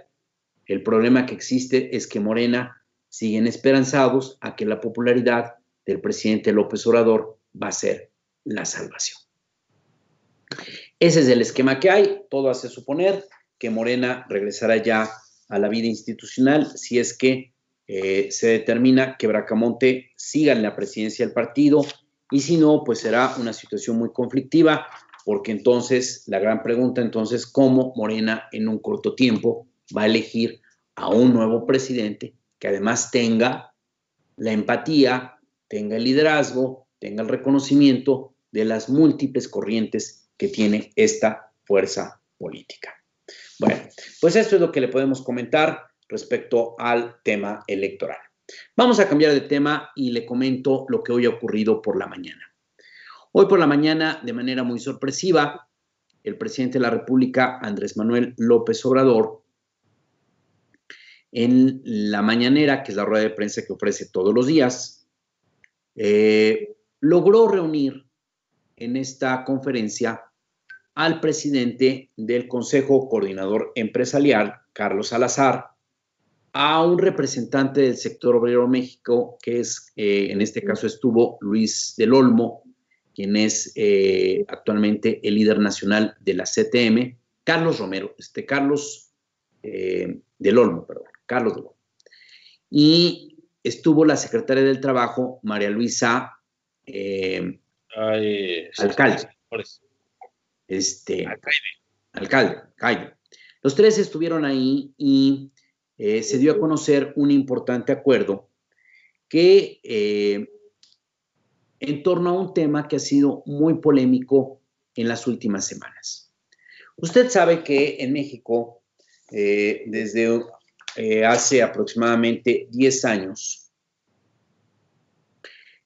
El problema que existe es que Morena siguen esperanzados a que la popularidad del presidente López Obrador va a ser la salvación. Ese es el esquema que hay. Todo hace suponer que Morena regresará ya a la vida institucional si es que se determina que Bracamonte siga en la presidencia del partido, y si no, pues será una situación muy conflictiva, porque entonces la gran pregunta entonces, ¿cómo Morena en un corto tiempo va a elegir a un nuevo presidente que además tenga la empatía, tenga el liderazgo, tenga el reconocimiento de las múltiples corrientes que tiene esta fuerza política? Bueno, pues esto es lo que le podemos comentar respecto al tema electoral. Vamos a cambiar de tema y le comento lo que hoy ha ocurrido por la mañana. Hoy por la mañana, de manera muy sorpresiva, el presidente de la República, Andrés Manuel López Obrador, en la mañanera, que es la rueda de prensa que ofrece todos los días, logró reunir en esta conferencia al presidente del Consejo Coordinador Empresarial, Carlos Salazar, a un representante del sector obrero México, que es, en este caso estuvo Luis del Olmo, quien es actualmente el líder nacional de la CTM, Carlos del Olmo. Y estuvo la secretaria del Trabajo, María Luisa Alcalde. Alcalde. Los tres estuvieron ahí y se dio a conocer un importante acuerdo que en torno a un tema que ha sido muy polémico en las últimas semanas. Usted sabe que en México, desde hace aproximadamente 10 años,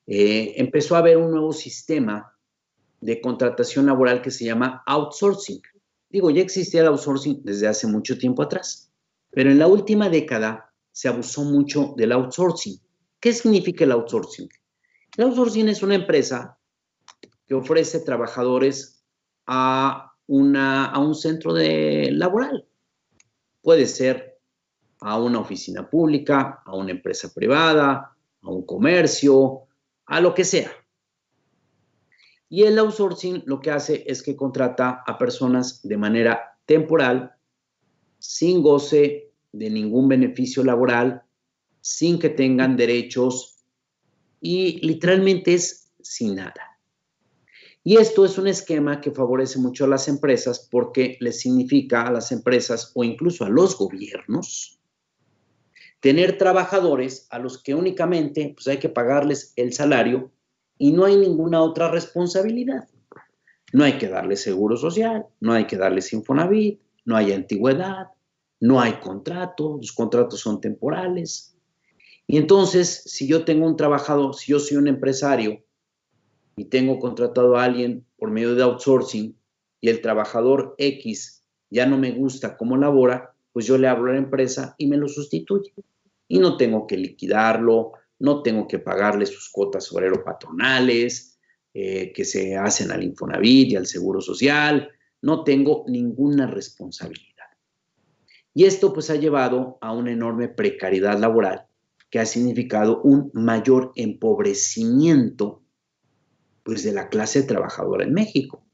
empezó a haber un nuevo sistema de contratación laboral que se llama outsourcing. Digo, ya existía el outsourcing desde hace mucho tiempo atrás, pero en la última década se abusó mucho del outsourcing. ¿Qué significa el outsourcing? El outsourcing es una empresa que ofrece trabajadores a un centro laboral. Puede ser a una oficina pública, a una empresa privada, a un comercio, a lo que sea. Y el outsourcing lo que hace es que contrata a personas de manera temporal, sin goce de ningún beneficio laboral, sin que tengan derechos, y literalmente es sin nada. Y esto es un esquema que favorece mucho a las empresas porque les significa a las empresas o incluso a los gobiernos tener trabajadores a los que únicamente pues, hay que pagarles el salario y no hay ninguna otra responsabilidad. No hay que darles seguro social, no hay que darles Infonavit, no hay antigüedad, no hay contrato, los contratos son temporales. Y entonces, si yo tengo un trabajador, si yo soy un empresario y tengo contratado a alguien por medio de outsourcing y el trabajador X ya no me gusta cómo labora, pues yo le hablo a la empresa y me lo sustituye. Y no tengo que liquidarlo, no tengo que pagarle sus cuotas obrero-patronales que se hacen al Infonavit y al Seguro Social, no tengo ninguna responsabilidad. Y esto pues ha llevado a una enorme precariedad laboral que ha significado un mayor empobrecimiento pues, de la clase trabajadora en México.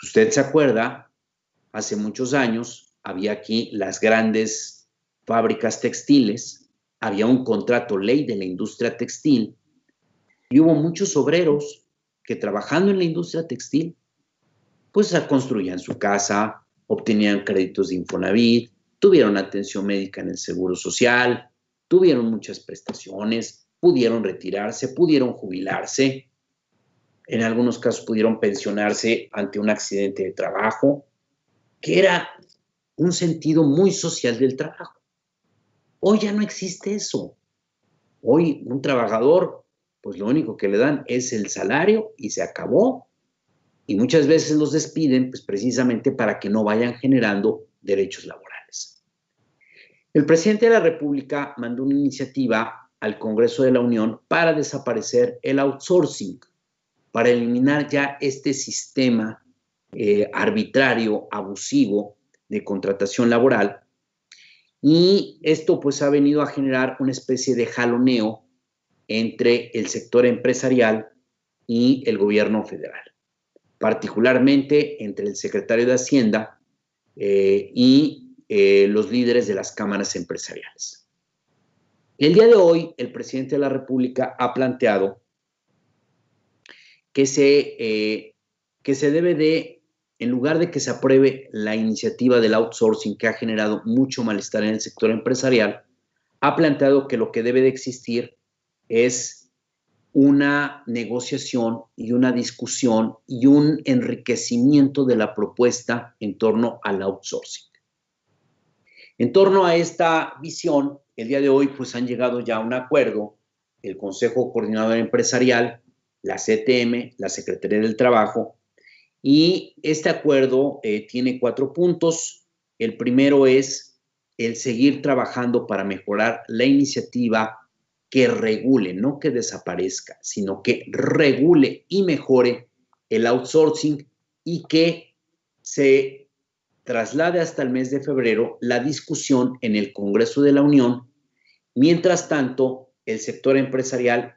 Usted se acuerda, hace muchos años había aquí las grandes fábricas textiles, había un contrato ley de la industria textil y hubo muchos obreros que trabajando en la industria textil pues construían su casa, obtenían créditos de Infonavit, tuvieron atención médica en el Seguro Social, tuvieron muchas prestaciones, pudieron retirarse, pudieron jubilarse, en algunos casos pudieron pensionarse ante un accidente de trabajo. que era un sentido muy social del trabajo. Hoy ya no existe eso. Hoy un trabajador, pues lo único que le dan es el salario y se acabó. Y muchas veces los despiden, pues precisamente para que no vayan generando derechos laborales. El presidente de la República mandó una iniciativa al Congreso de la Unión para desaparecer el outsourcing, para eliminar ya este sistema arbitrario, abusivo de contratación laboral. Y esto pues ha venido a generar una especie de jaloneo entre el sector empresarial y el gobierno federal, particularmente entre el secretario de Hacienda y los líderes de las cámaras empresariales. El día de hoy, el presidente de la República ha planteado que se debe de, en lugar de que se apruebe la iniciativa del outsourcing que ha generado mucho malestar en el sector empresarial, ha planteado que lo que debe de existir es una negociación y una discusión y un enriquecimiento de la propuesta en torno al outsourcing. En torno a esta visión, el día de hoy pues han llegado ya a un acuerdo el Consejo Coordinador Empresarial, la CTM, la Secretaría del Trabajo, y este acuerdo tiene 4 puntos. El primero es el seguir trabajando para mejorar la iniciativa que regule, no que desaparezca, sino que regule y mejore el outsourcing y que se traslade hasta el mes de febrero la discusión en el Congreso de la Unión. Mientras tanto, el sector empresarial,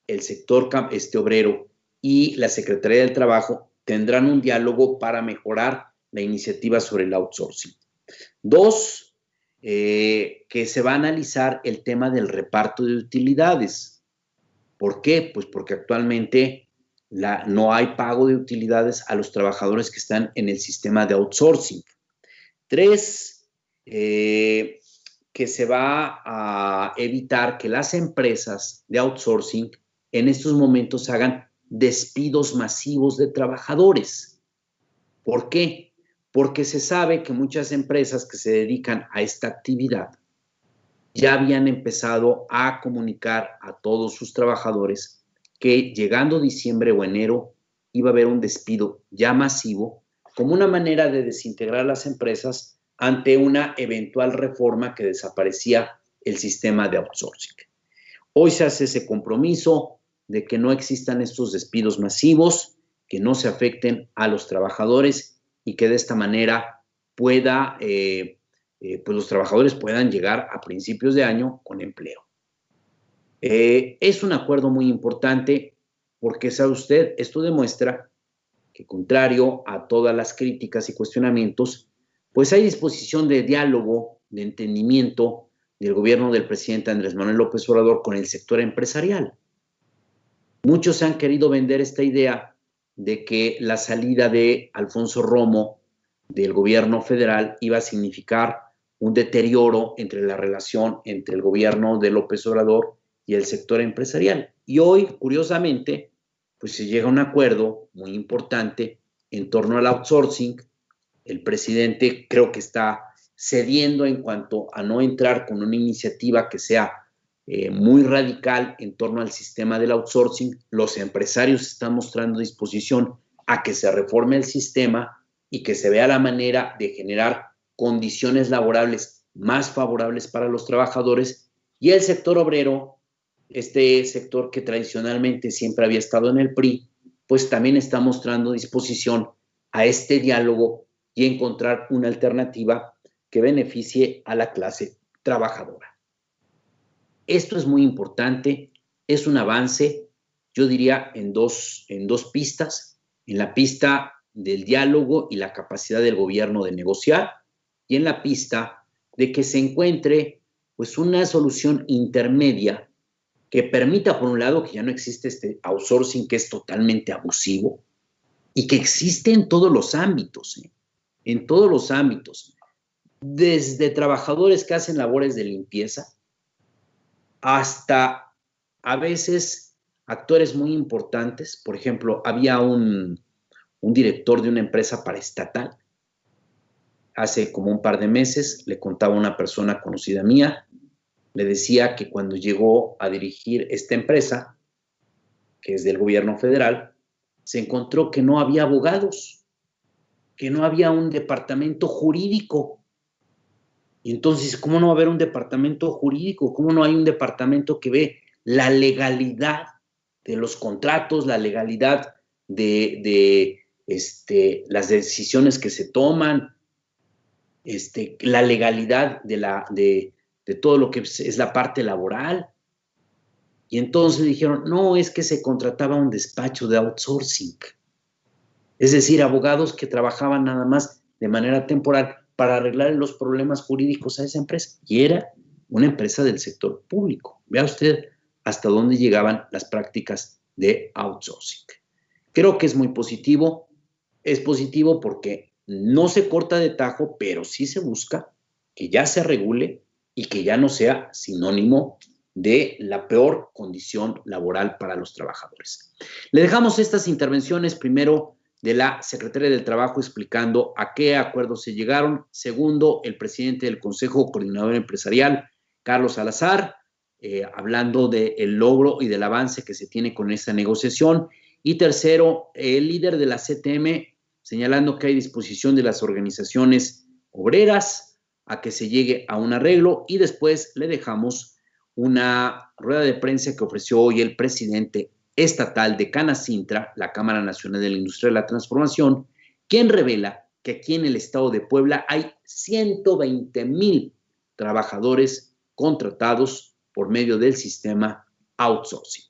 el sector obrero y la Secretaría del Trabajo tendrán un diálogo para mejorar la iniciativa sobre el outsourcing. 2, que se va a analizar el tema del reparto de utilidades. ¿Por qué? Pues porque actualmente no hay pago de utilidades a los trabajadores que están en el sistema de outsourcing. 3, que se va a evitar que las empresas de outsourcing en estos momentos hagan despidos masivos de trabajadores. ¿Por qué? Porque se sabe que muchas empresas que se dedican a esta actividad ya habían empezado a comunicar a todos sus trabajadores que llegando diciembre o enero iba a haber un despido ya masivo como una manera de desintegrar las empresas ante una eventual reforma que desaparecía el sistema de outsourcing. Hoy se hace ese compromiso de que no existan estos despidos masivos, que no se afecten a los trabajadores y que de esta manera pues los trabajadores puedan llegar a principios de año con empleo. Es un acuerdo muy importante porque, sabe usted, esto demuestra que contrario a todas las críticas y cuestionamientos, pues hay disposición de diálogo, de entendimiento del gobierno del presidente Andrés Manuel López Obrador con el sector empresarial. Muchos han querido vender esta idea de que la salida de Alfonso Romo del gobierno federal iba a significar un deterioro entre la relación entre el gobierno de López Obrador y el sector empresarial. Y hoy, curiosamente, pues se llega a un acuerdo muy importante en torno al outsourcing. El presidente creo que está cediendo en cuanto a no entrar con una iniciativa que sea muy radical en torno al sistema del outsourcing. Los empresarios están mostrando disposición a que se reforme el sistema y que se vea la manera de generar condiciones laborales más favorables para los trabajadores. Y el sector obrero, este sector que tradicionalmente siempre había estado en el PRI, pues también está mostrando disposición a este diálogo y encontrar una alternativa que beneficie a la clase trabajadora. Esto es muy importante, es un avance, yo diría, en dos pistas, en la pista del diálogo y la capacidad del gobierno de negociar, y en la pista de que se encuentre pues una solución intermedia que permita, por un lado, que ya no existe este outsourcing que es totalmente abusivo y que existe en todos los ámbitos, en todos los ámbitos, desde trabajadores que hacen labores de limpieza hasta a veces actores muy importantes. Por ejemplo, había un director de una empresa paraestatal hace como un par de meses, le contaba a una persona conocida mía, le decía que cuando llegó a dirigir esta empresa, que es del gobierno federal, se encontró que no había abogados, que no había un departamento jurídico. Y entonces, ¿cómo no va a haber un departamento jurídico? ¿Cómo no hay un departamento que ve la legalidad de los contratos, la legalidad de las decisiones que se toman, la legalidad de todo lo que es la parte laboral? Y entonces dijeron, no, es que se contrataba un despacho de outsourcing. Es decir, abogados que trabajaban nada más de manera temporal para arreglar los problemas jurídicos a esa empresa. Y era una empresa del sector público. Vea usted hasta dónde llegaban las prácticas de outsourcing. Creo que es muy positivo. Es positivo porque no se corta de tajo, pero sí se busca que ya se regule y que ya no sea sinónimo de la peor condición laboral para los trabajadores. Le dejamos estas intervenciones, primero de la Secretaría del Trabajo explicando a qué acuerdos se llegaron. Segundo, el presidente del Consejo Coordinador Empresarial, Carlos Salazar, hablando del logro y del avance que se tiene con esta negociación. Y tercero, el líder de la CTM, señalando que hay disposición de las organizaciones obreras a que se llegue a un arreglo. Y después le dejamos una rueda de prensa que ofreció hoy el presidente estatal de Canacintra, la Cámara Nacional de la Industria de la Transformación, quien revela que aquí en el estado de Puebla hay 120,000 trabajadores contratados por medio del sistema outsourcing.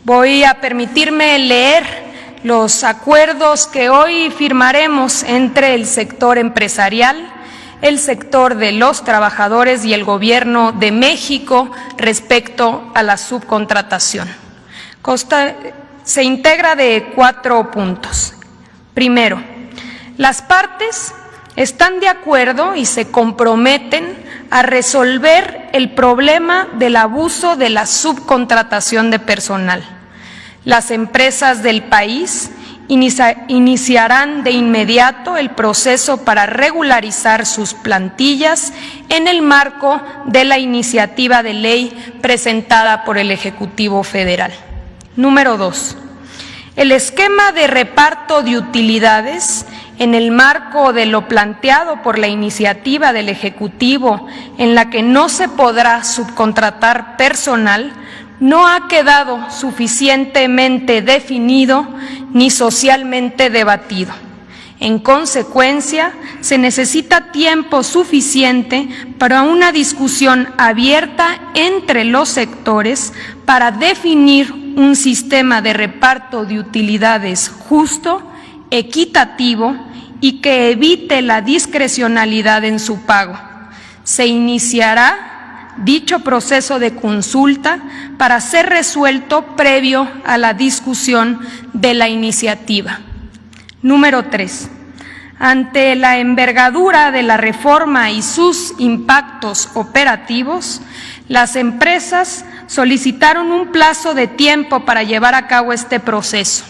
Voy a permitirme leer los acuerdos que hoy firmaremos entre el sector empresarial, el sector de los trabajadores y el Gobierno de México respecto a la subcontratación. Se integra de 4 puntos. Primero, las partes están de acuerdo y se comprometen a resolver el problema del abuso de la subcontratación de personal. Las empresas del país iniciarán de inmediato el proceso para regularizar sus plantillas en el marco de la iniciativa de ley presentada por el Ejecutivo Federal. Número 2. El esquema de reparto de utilidades en el marco de lo planteado por la iniciativa del Ejecutivo, en la que no se podrá subcontratar personal, no ha quedado suficientemente definido ni socialmente debatido. En consecuencia, se necesita tiempo suficiente para una discusión abierta entre los sectores para definir un sistema de reparto de utilidades justo, equitativo y que evite la discrecionalidad en su pago. Se iniciará dicho proceso de consulta para ser resuelto previo a la discusión de la iniciativa. Número 3. Ante la envergadura de la reforma y sus impactos operativos, las empresas solicitaron un plazo de tiempo para llevar a cabo este proceso.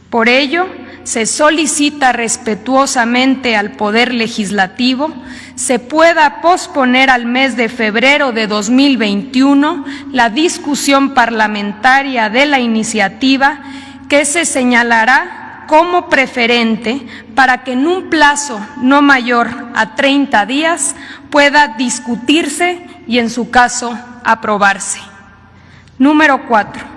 Por ello, se solicita respetuosamente al Poder Legislativo se pueda posponer al mes de febrero de 2021 la discusión parlamentaria de la iniciativa, que se señalará como preferente para que en un plazo no mayor a 30 días pueda discutirse y, en su caso, aprobarse. Número 4.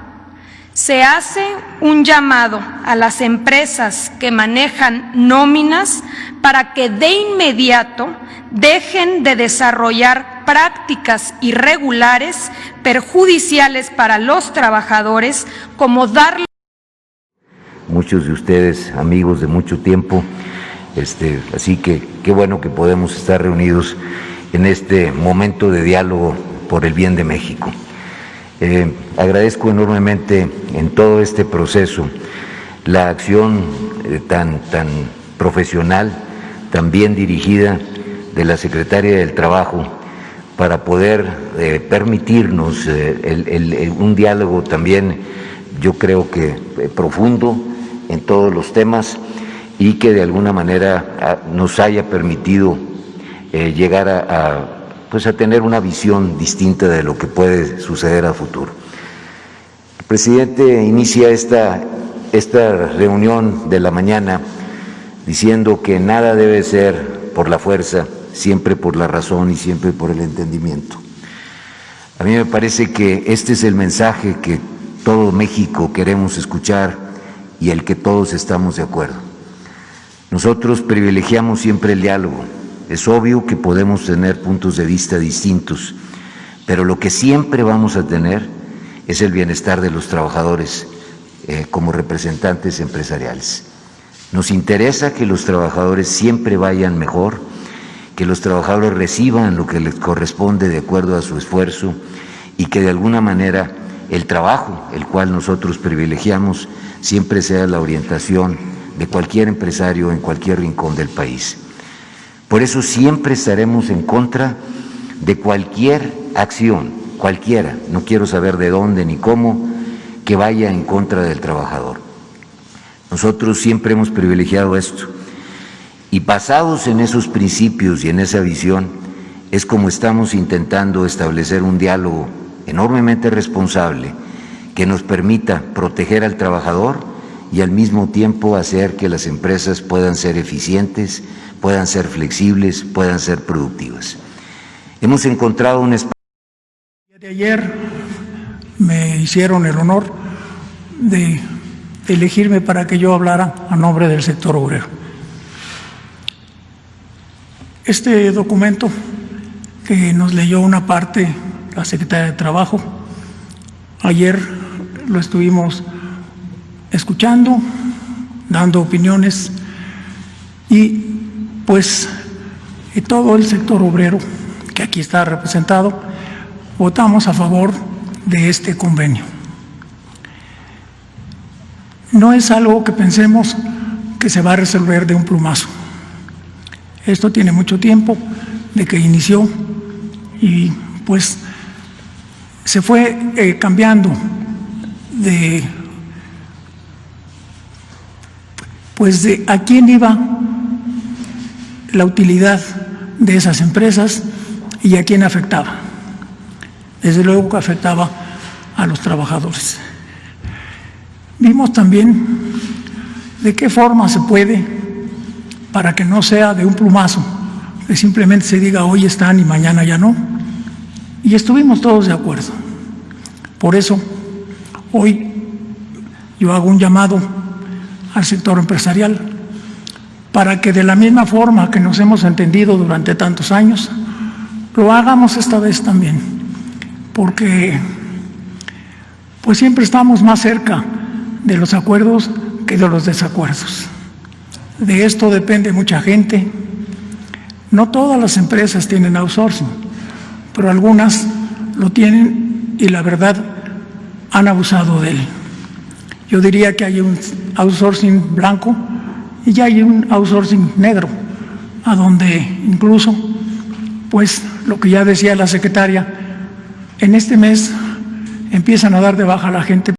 Se hace un llamado a las empresas que manejan nóminas para que de inmediato dejen de desarrollar prácticas irregulares perjudiciales para los trabajadores, como darle. Muchos de ustedes, amigos de mucho tiempo, así que qué bueno que podemos estar reunidos en este momento de diálogo por el bien de México. Agradezco enormemente en todo este proceso la acción tan profesional, tan bien dirigida de la Secretaria del Trabajo para poder permitirnos un diálogo también, yo creo que profundo en todos los temas, y que de alguna manera nos haya permitido llegar a tener una visión distinta de lo que puede suceder a futuro. El presidente inicia esta reunión de la mañana diciendo que nada debe ser por la fuerza, siempre por la razón y siempre por el entendimiento. A mí me parece que este es el mensaje que todo México queremos escuchar y el que todos estamos de acuerdo. Nosotros privilegiamos siempre el diálogo. Es obvio que podemos tener puntos de vista distintos, pero lo que siempre vamos a tener es el bienestar de los trabajadores como representantes empresariales. Nos interesa que los trabajadores siempre vayan mejor, que los trabajadores reciban lo que les corresponde de acuerdo a su esfuerzo y que de alguna manera el trabajo, el cual nosotros privilegiamos, siempre sea la orientación de cualquier empresario en cualquier rincón del país. Por eso siempre estaremos en contra de cualquier acción, cualquiera, no quiero saber de dónde ni cómo, que vaya en contra del trabajador. Nosotros siempre hemos privilegiado esto y basados en esos principios y en esa visión es como estamos intentando establecer un diálogo enormemente responsable que nos permita proteger al trabajador y al mismo tiempo hacer que las empresas puedan ser eficientes, puedan ser flexibles, puedan ser productivas. Hemos encontrado un espacio. De ayer me hicieron el honor de elegirme para que yo hablara a nombre del sector obrero. Este documento que nos leyó una parte la secretaria de Trabajo, ayer lo estuvimos escuchando, dando opiniones y pues todo el sector obrero que aquí está representado votamos a favor de este convenio. No es algo que pensemos que se va a resolver de un plumazo. Esto tiene mucho tiempo de que inició y pues se fue cambiando de a quién iba la utilidad de esas empresas y a quién afectaba. Desde luego que afectaba a los trabajadores. Vimos también de qué forma se puede, para que no sea de un plumazo, que simplemente se diga hoy están y mañana ya no, y estuvimos todos de acuerdo. Por eso, hoy yo hago un llamado al sector empresarial para que de la misma forma que nos hemos entendido durante tantos años, lo hagamos esta vez también, porque pues siempre estamos más cerca de los acuerdos que de los desacuerdos. De esto depende mucha gente. No todas las empresas tienen outsourcing, pero algunas lo tienen y la verdad han abusado de él. Yo diría que hay un outsourcing blanco y ya hay un outsourcing negro, a donde incluso, pues lo que ya decía la secretaria, en este mes empiezan a dar de baja a la gente.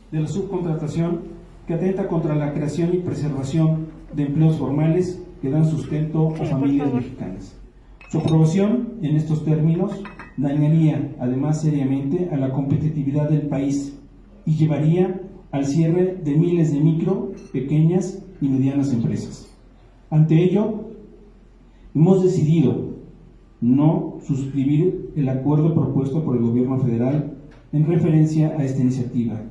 De la subcontratación que atenta contra la creación y preservación de empleos formales que dan sustento a familias mexicanas. Su aprobación en estos términos dañaría además seriamente a la competitividad del país y llevaría al cierre de miles de micro, pequeñas y medianas empresas. Ante ello, hemos decidido no suscribir el acuerdo propuesto por el Gobierno federal en referencia a esta iniciativa,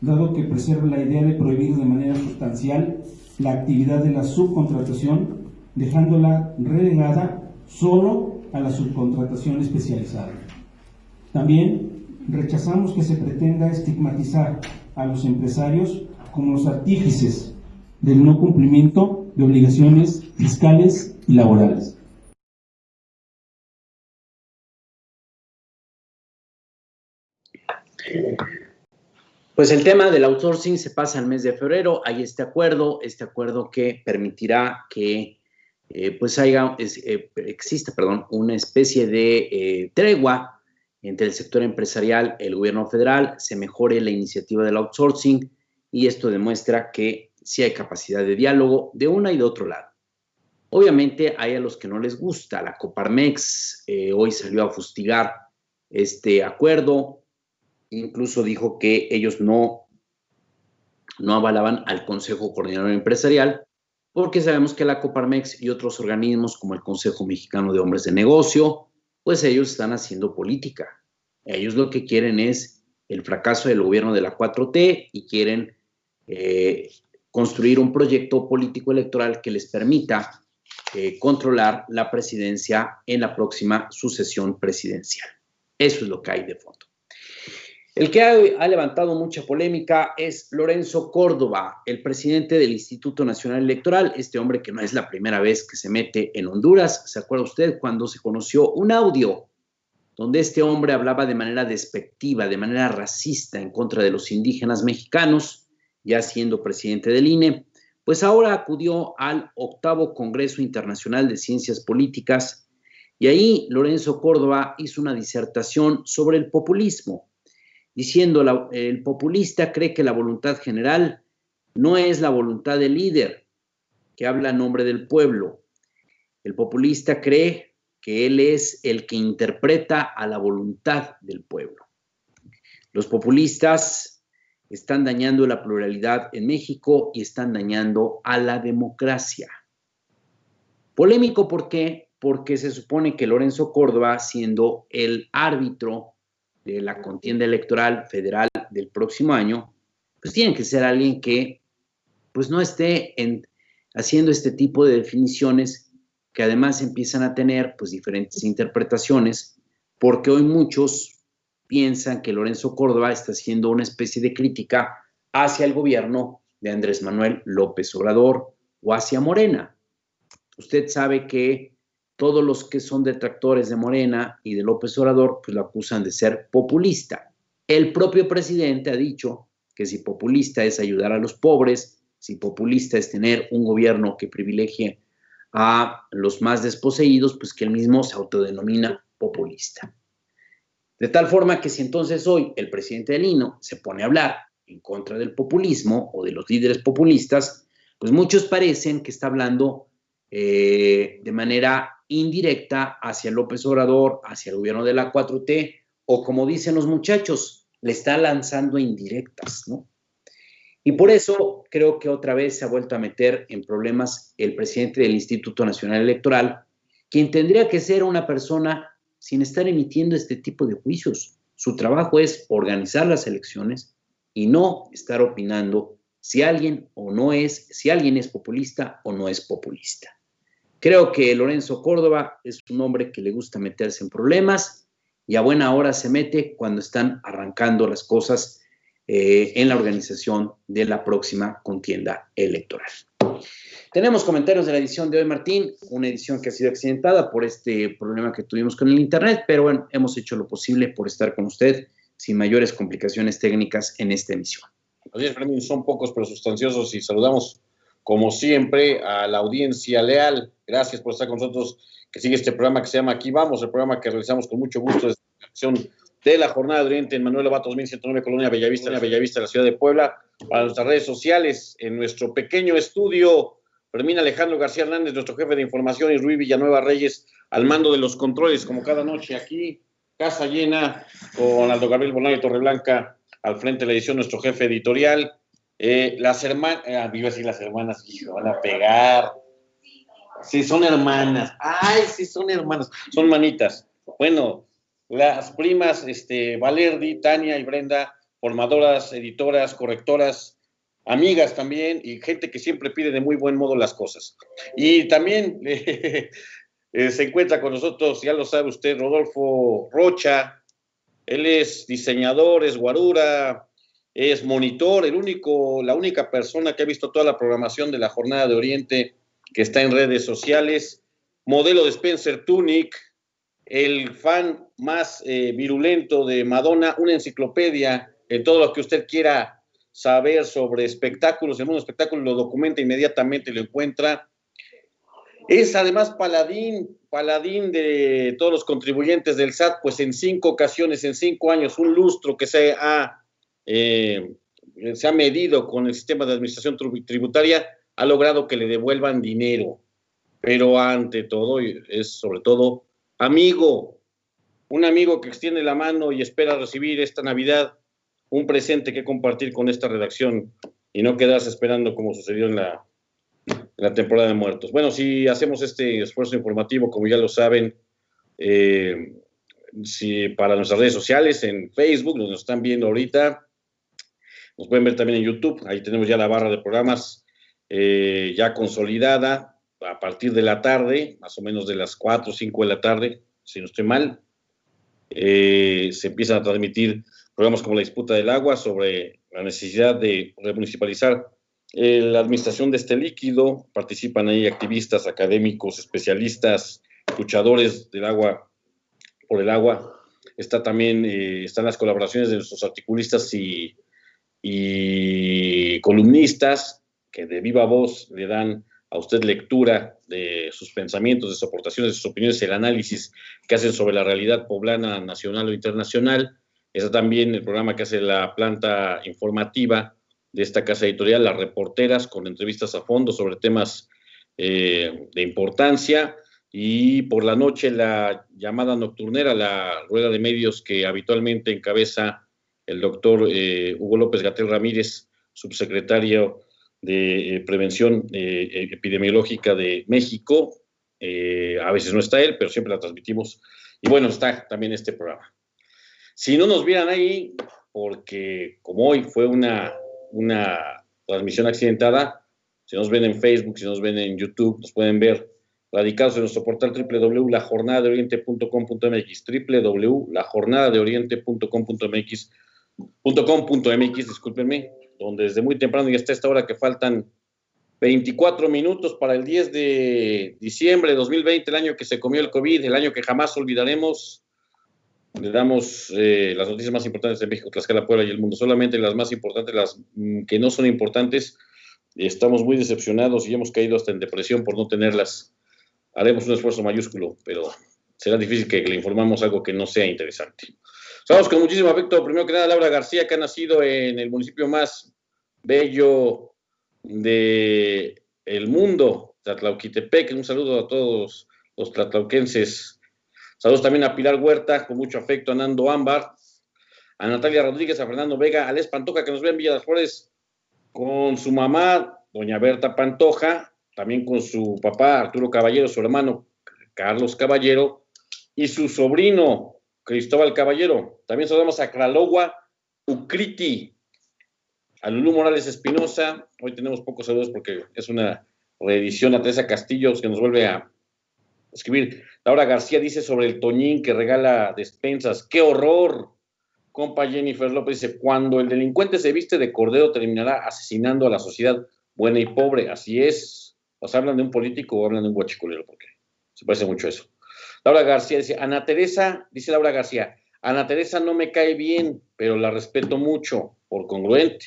dado que preserva la idea de prohibir de manera sustancial la actividad de la subcontratación, dejándola relegada solo a la subcontratación especializada. También rechazamos que se pretenda estigmatizar a los empresarios como los artífices del no cumplimiento de obligaciones fiscales y laborales. Pues el tema del outsourcing se pasa al mes de febrero. Hay este acuerdo que permitirá que exista una especie de tregua entre el sector empresarial, el gobierno federal, se mejore la iniciativa del outsourcing, y esto demuestra que sí hay capacidad de diálogo de una y de otro lado. Obviamente hay a los que no les gusta. La Coparmex hoy salió a fustigar este acuerdo, incluso dijo que ellos no avalaban al Consejo Coordinador Empresarial, porque sabemos que la Coparmex y otros organismos como el Consejo Mexicano de Hombres de Negocio, pues ellos están haciendo política. Ellos lo que quieren es el fracaso del gobierno de la 4T y quieren construir un proyecto político electoral que les permita controlar la presidencia en la próxima sucesión presidencial. Eso es lo que hay de fondo. El que ha levantado mucha polémica es Lorenzo Córdoba, el presidente del Instituto Nacional Electoral, este hombre que no es la primera vez que se mete en Honduras. ¿Se acuerda usted cuando se conoció un audio donde este hombre hablaba de manera despectiva, de manera racista en contra de los indígenas mexicanos, ya siendo presidente del INE? Pues ahora acudió al 8º Congreso Internacional de Ciencias Políticas y ahí Lorenzo Córdoba hizo una disertación sobre el populismo, diciendo el populista cree que la voluntad general no es la voluntad del líder que habla a nombre del pueblo. El populista cree que él es el que interpreta a la voluntad del pueblo. Los populistas están dañando la pluralidad en México y están dañando a la democracia. Polémico, ¿por qué? Porque se supone que Lorenzo Córdoba, siendo el árbitro de la contienda electoral federal del próximo año, pues tiene que ser alguien que pues no esté haciendo este tipo de definiciones que además empiezan a tener pues diferentes interpretaciones, porque hoy muchos piensan que Lorenzo Córdoba está haciendo una especie de crítica hacia el gobierno de Andrés Manuel López Obrador o hacia Morena. Usted sabe que todos los que son detractores de Morena y de López Obrador, pues lo acusan de ser populista. El propio presidente ha dicho que si populista es ayudar a los pobres, si populista es tener un gobierno que privilegie a los más desposeídos, pues que él mismo se autodenomina populista. De tal forma que si entonces hoy el presidente del INE se pone a hablar en contra del populismo o de los líderes populistas, pues muchos parecen que está hablando de manera indirecta hacia López Obrador, hacia el gobierno de la 4T, o como dicen los muchachos, le está lanzando indirectas, ¿no? Y por eso creo que otra vez se ha vuelto a meter en problemas el presidente del Instituto Nacional Electoral, quien tendría que ser una persona sin estar emitiendo este tipo de juicios. Su trabajo es organizar las elecciones y no estar opinando si alguien es populista o no es populista. Creo que Lorenzo Córdoba es un hombre que le gusta meterse en problemas y a buena hora se mete cuando están arrancando las cosas en la organización de la próxima contienda electoral. Tenemos comentarios de la edición de hoy, Martín, una edición que ha sido accidentada por este problema que tuvimos con el internet, pero bueno, hemos hecho lo posible por estar con usted sin mayores complicaciones técnicas en esta emisión. Los 10 premios son pocos pero sustanciosos y saludamos como siempre a la audiencia leal. Gracias por estar con nosotros, que sigue este programa que se llama Aquí Vamos, el programa que realizamos con mucho gusto desde la acción de la Jornada de Oriente en Manuel Lobato 2109, Colonia Bellavista, en la Bellavista de la ciudad de Puebla. Para nuestras redes sociales, en nuestro pequeño estudio, Fermín Alejandro García Hernández, nuestro jefe de información, y Rui Villanueva Reyes al mando de los controles, como cada noche aquí, casa llena, con Aldo Gabriel Bolaño Torreblanca al frente de la edición, nuestro jefe editorial. Las hermanas, iba a decir las hermanas, y se van a pegar. Sí, son hermanas. Ay, sí, son hermanas. Son manitas. Bueno, las primas, Valerdi, Tania y Brenda, formadoras, editoras, correctoras, amigas también, y gente que siempre pide de muy buen modo las cosas. Y también se encuentra con nosotros, ya lo sabe usted, Rodolfo Rocha. Él es diseñador, es guarura, es monitor, la única persona que ha visto toda la programación de la Jornada de Oriente, que está en redes sociales, modelo de Spencer Tunick, el fan más virulento de Madonna, una enciclopedia de todo lo que usted quiera saber sobre espectáculos, el mundo del espectáculo, lo documenta inmediatamente y lo encuentra. Es además paladín paladín de todos los contribuyentes del SAT, pues en 5 ocasiones, en 5 años, un lustro que se ha medido con el sistema de administración tributaria, ha logrado que le devuelvan dinero. Pero ante todo, es sobre todo amigo, un amigo que extiende la mano y espera recibir esta Navidad un presente que compartir con esta redacción y no quedarse esperando como sucedió en la temporada de muertos. Bueno, si hacemos este esfuerzo informativo, como ya lo saben, para nuestras redes sociales, en Facebook, donde nos están viendo ahorita, nos pueden ver también en YouTube, ahí tenemos ya la barra de programas ya consolidada, a partir de la tarde, más o menos de las 4 o 5 de la tarde, si no estoy mal, se empiezan a transmitir programas como La Disputa del Agua, sobre la necesidad de remunicipalizar la administración de este líquido. Participan ahí activistas, académicos, especialistas, luchadores del agua, por el agua. Está también, están las colaboraciones de nuestros articulistas y columnistas que de viva voz le dan a usted lectura de sus pensamientos, de sus aportaciones, de sus opiniones, el análisis que hacen sobre la realidad poblana, nacional o internacional. Está también el programa que hace la planta informativa de esta casa editorial, Las Reporteras, con entrevistas a fondo sobre temas de importancia. Y por la noche la llamada nocturnera, la rueda de medios que habitualmente encabeza el doctor Hugo López-Gatell Ramírez, subsecretario de Prevención Epidemiológica de México. A veces no está él, pero siempre la transmitimos. Y bueno, está también este programa. Si no nos vieran ahí, porque como hoy fue una transmisión accidentada, si nos ven en Facebook, si nos ven en YouTube, nos pueden ver radicados en nuestro portal www.lajornadadeoriente.com.mx, www.lajornadadeoriente.com.mx, discúlpenme, donde desde muy temprano y hasta esta hora que faltan 24 minutos para el 10 de diciembre de 2020, el año que se comió el COVID, el año que jamás olvidaremos. Le damos las noticias más importantes de México, Tlaxcala, Puebla y el mundo. Solamente las más importantes, las que no son importantes, estamos muy decepcionados y hemos caído hasta en depresión por no tenerlas. Haremos un esfuerzo mayúsculo, pero será difícil que le informamos algo que no sea interesante. Saludos con muchísimo afecto, primero que nada, Laura García, que ha nacido en el municipio más bello del mundo, Tlatlauquitepec. Un saludo a todos los tlatlauquenses. Saludos también a Pilar Huerta, con mucho afecto, a Nando Ámbar, a Natalia Rodríguez, a Fernando Vega, a Les Pantoja, que nos ve en Villa de las Flores, con su mamá, doña Berta Pantoja, también con su papá, Arturo Caballero, su hermano, Carlos Caballero, y su sobrino, Cristóbal Caballero. También saludamos a Kralowa Ucriti, a Lulú Morales Espinosa. Hoy tenemos pocos saludos porque es una reedición, a Teresa Castillos, que nos vuelve a escribir. Laura García dice sobre el Toñín que regala despensas. ¡Qué horror! Compa Jennifer López dice, cuando el delincuente se viste de cordero terminará asesinando a la sociedad buena y pobre. Así es. O sea, ¿hablan de un político o hablan de un guachicolero? Porque se parece mucho a eso. Laura García dice, Ana Teresa no me cae bien, pero la respeto mucho, por congruente.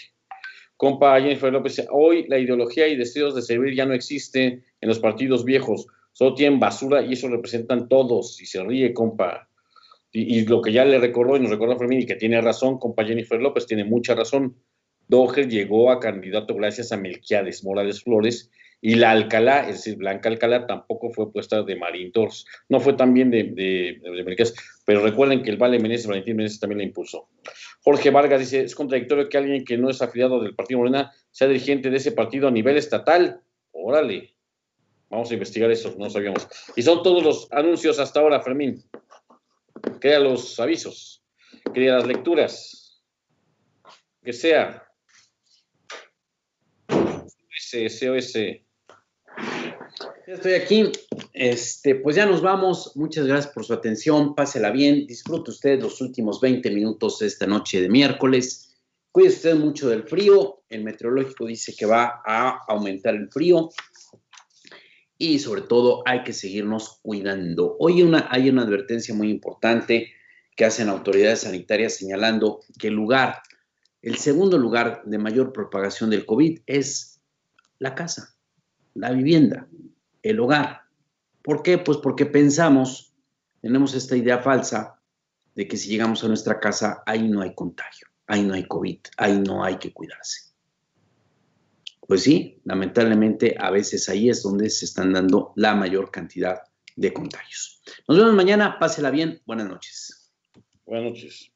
Compa Jennifer López dice, hoy la ideología y deseos de servir ya no existen en los partidos viejos. Solo tienen basura y eso representan todos. Y se ríe, compa. Y lo que ya le recordó y nos recordó a Fermín, y que tiene razón, compa Jennifer López, tiene mucha razón. Doher llegó a candidato gracias a Melquiades Morales Flores, y la Alcalá, es decir, Blanca Alcalá, tampoco fue puesta de Marín Tors. No fue también de Melquiades, pero recuerden que el Valentín Meneses también la impulsó. Jorge Vargas dice, es contradictorio que alguien que no es afiliado del Partido Morena sea dirigente de ese partido a nivel estatal. Órale. Vamos a investigar eso, no sabíamos. Y son todos los anuncios hasta ahora, Fermín. Crea los avisos, crea las lecturas, que sea. SOS. Ya estoy aquí. Pues ya nos vamos. Muchas gracias por su atención. Pásela bien. Disfrute usted los últimos 20 minutos de esta noche de miércoles. Cuídese usted mucho del frío. El meteorológico dice que va a aumentar el frío. Y sobre todo hay que seguirnos cuidando. Hoy hay una advertencia muy importante que hacen autoridades sanitarias señalando que el segundo lugar de mayor propagación del COVID es la casa, la vivienda, el hogar. ¿Por qué? Pues porque pensamos, tenemos esta idea falsa de que si llegamos a nuestra casa, ahí no hay contagio, ahí no hay COVID, ahí no hay que cuidarse. Pues sí, lamentablemente a veces ahí es donde se están dando la mayor cantidad de contagios. Nos vemos mañana, pásela bien, buenas noches. Buenas noches.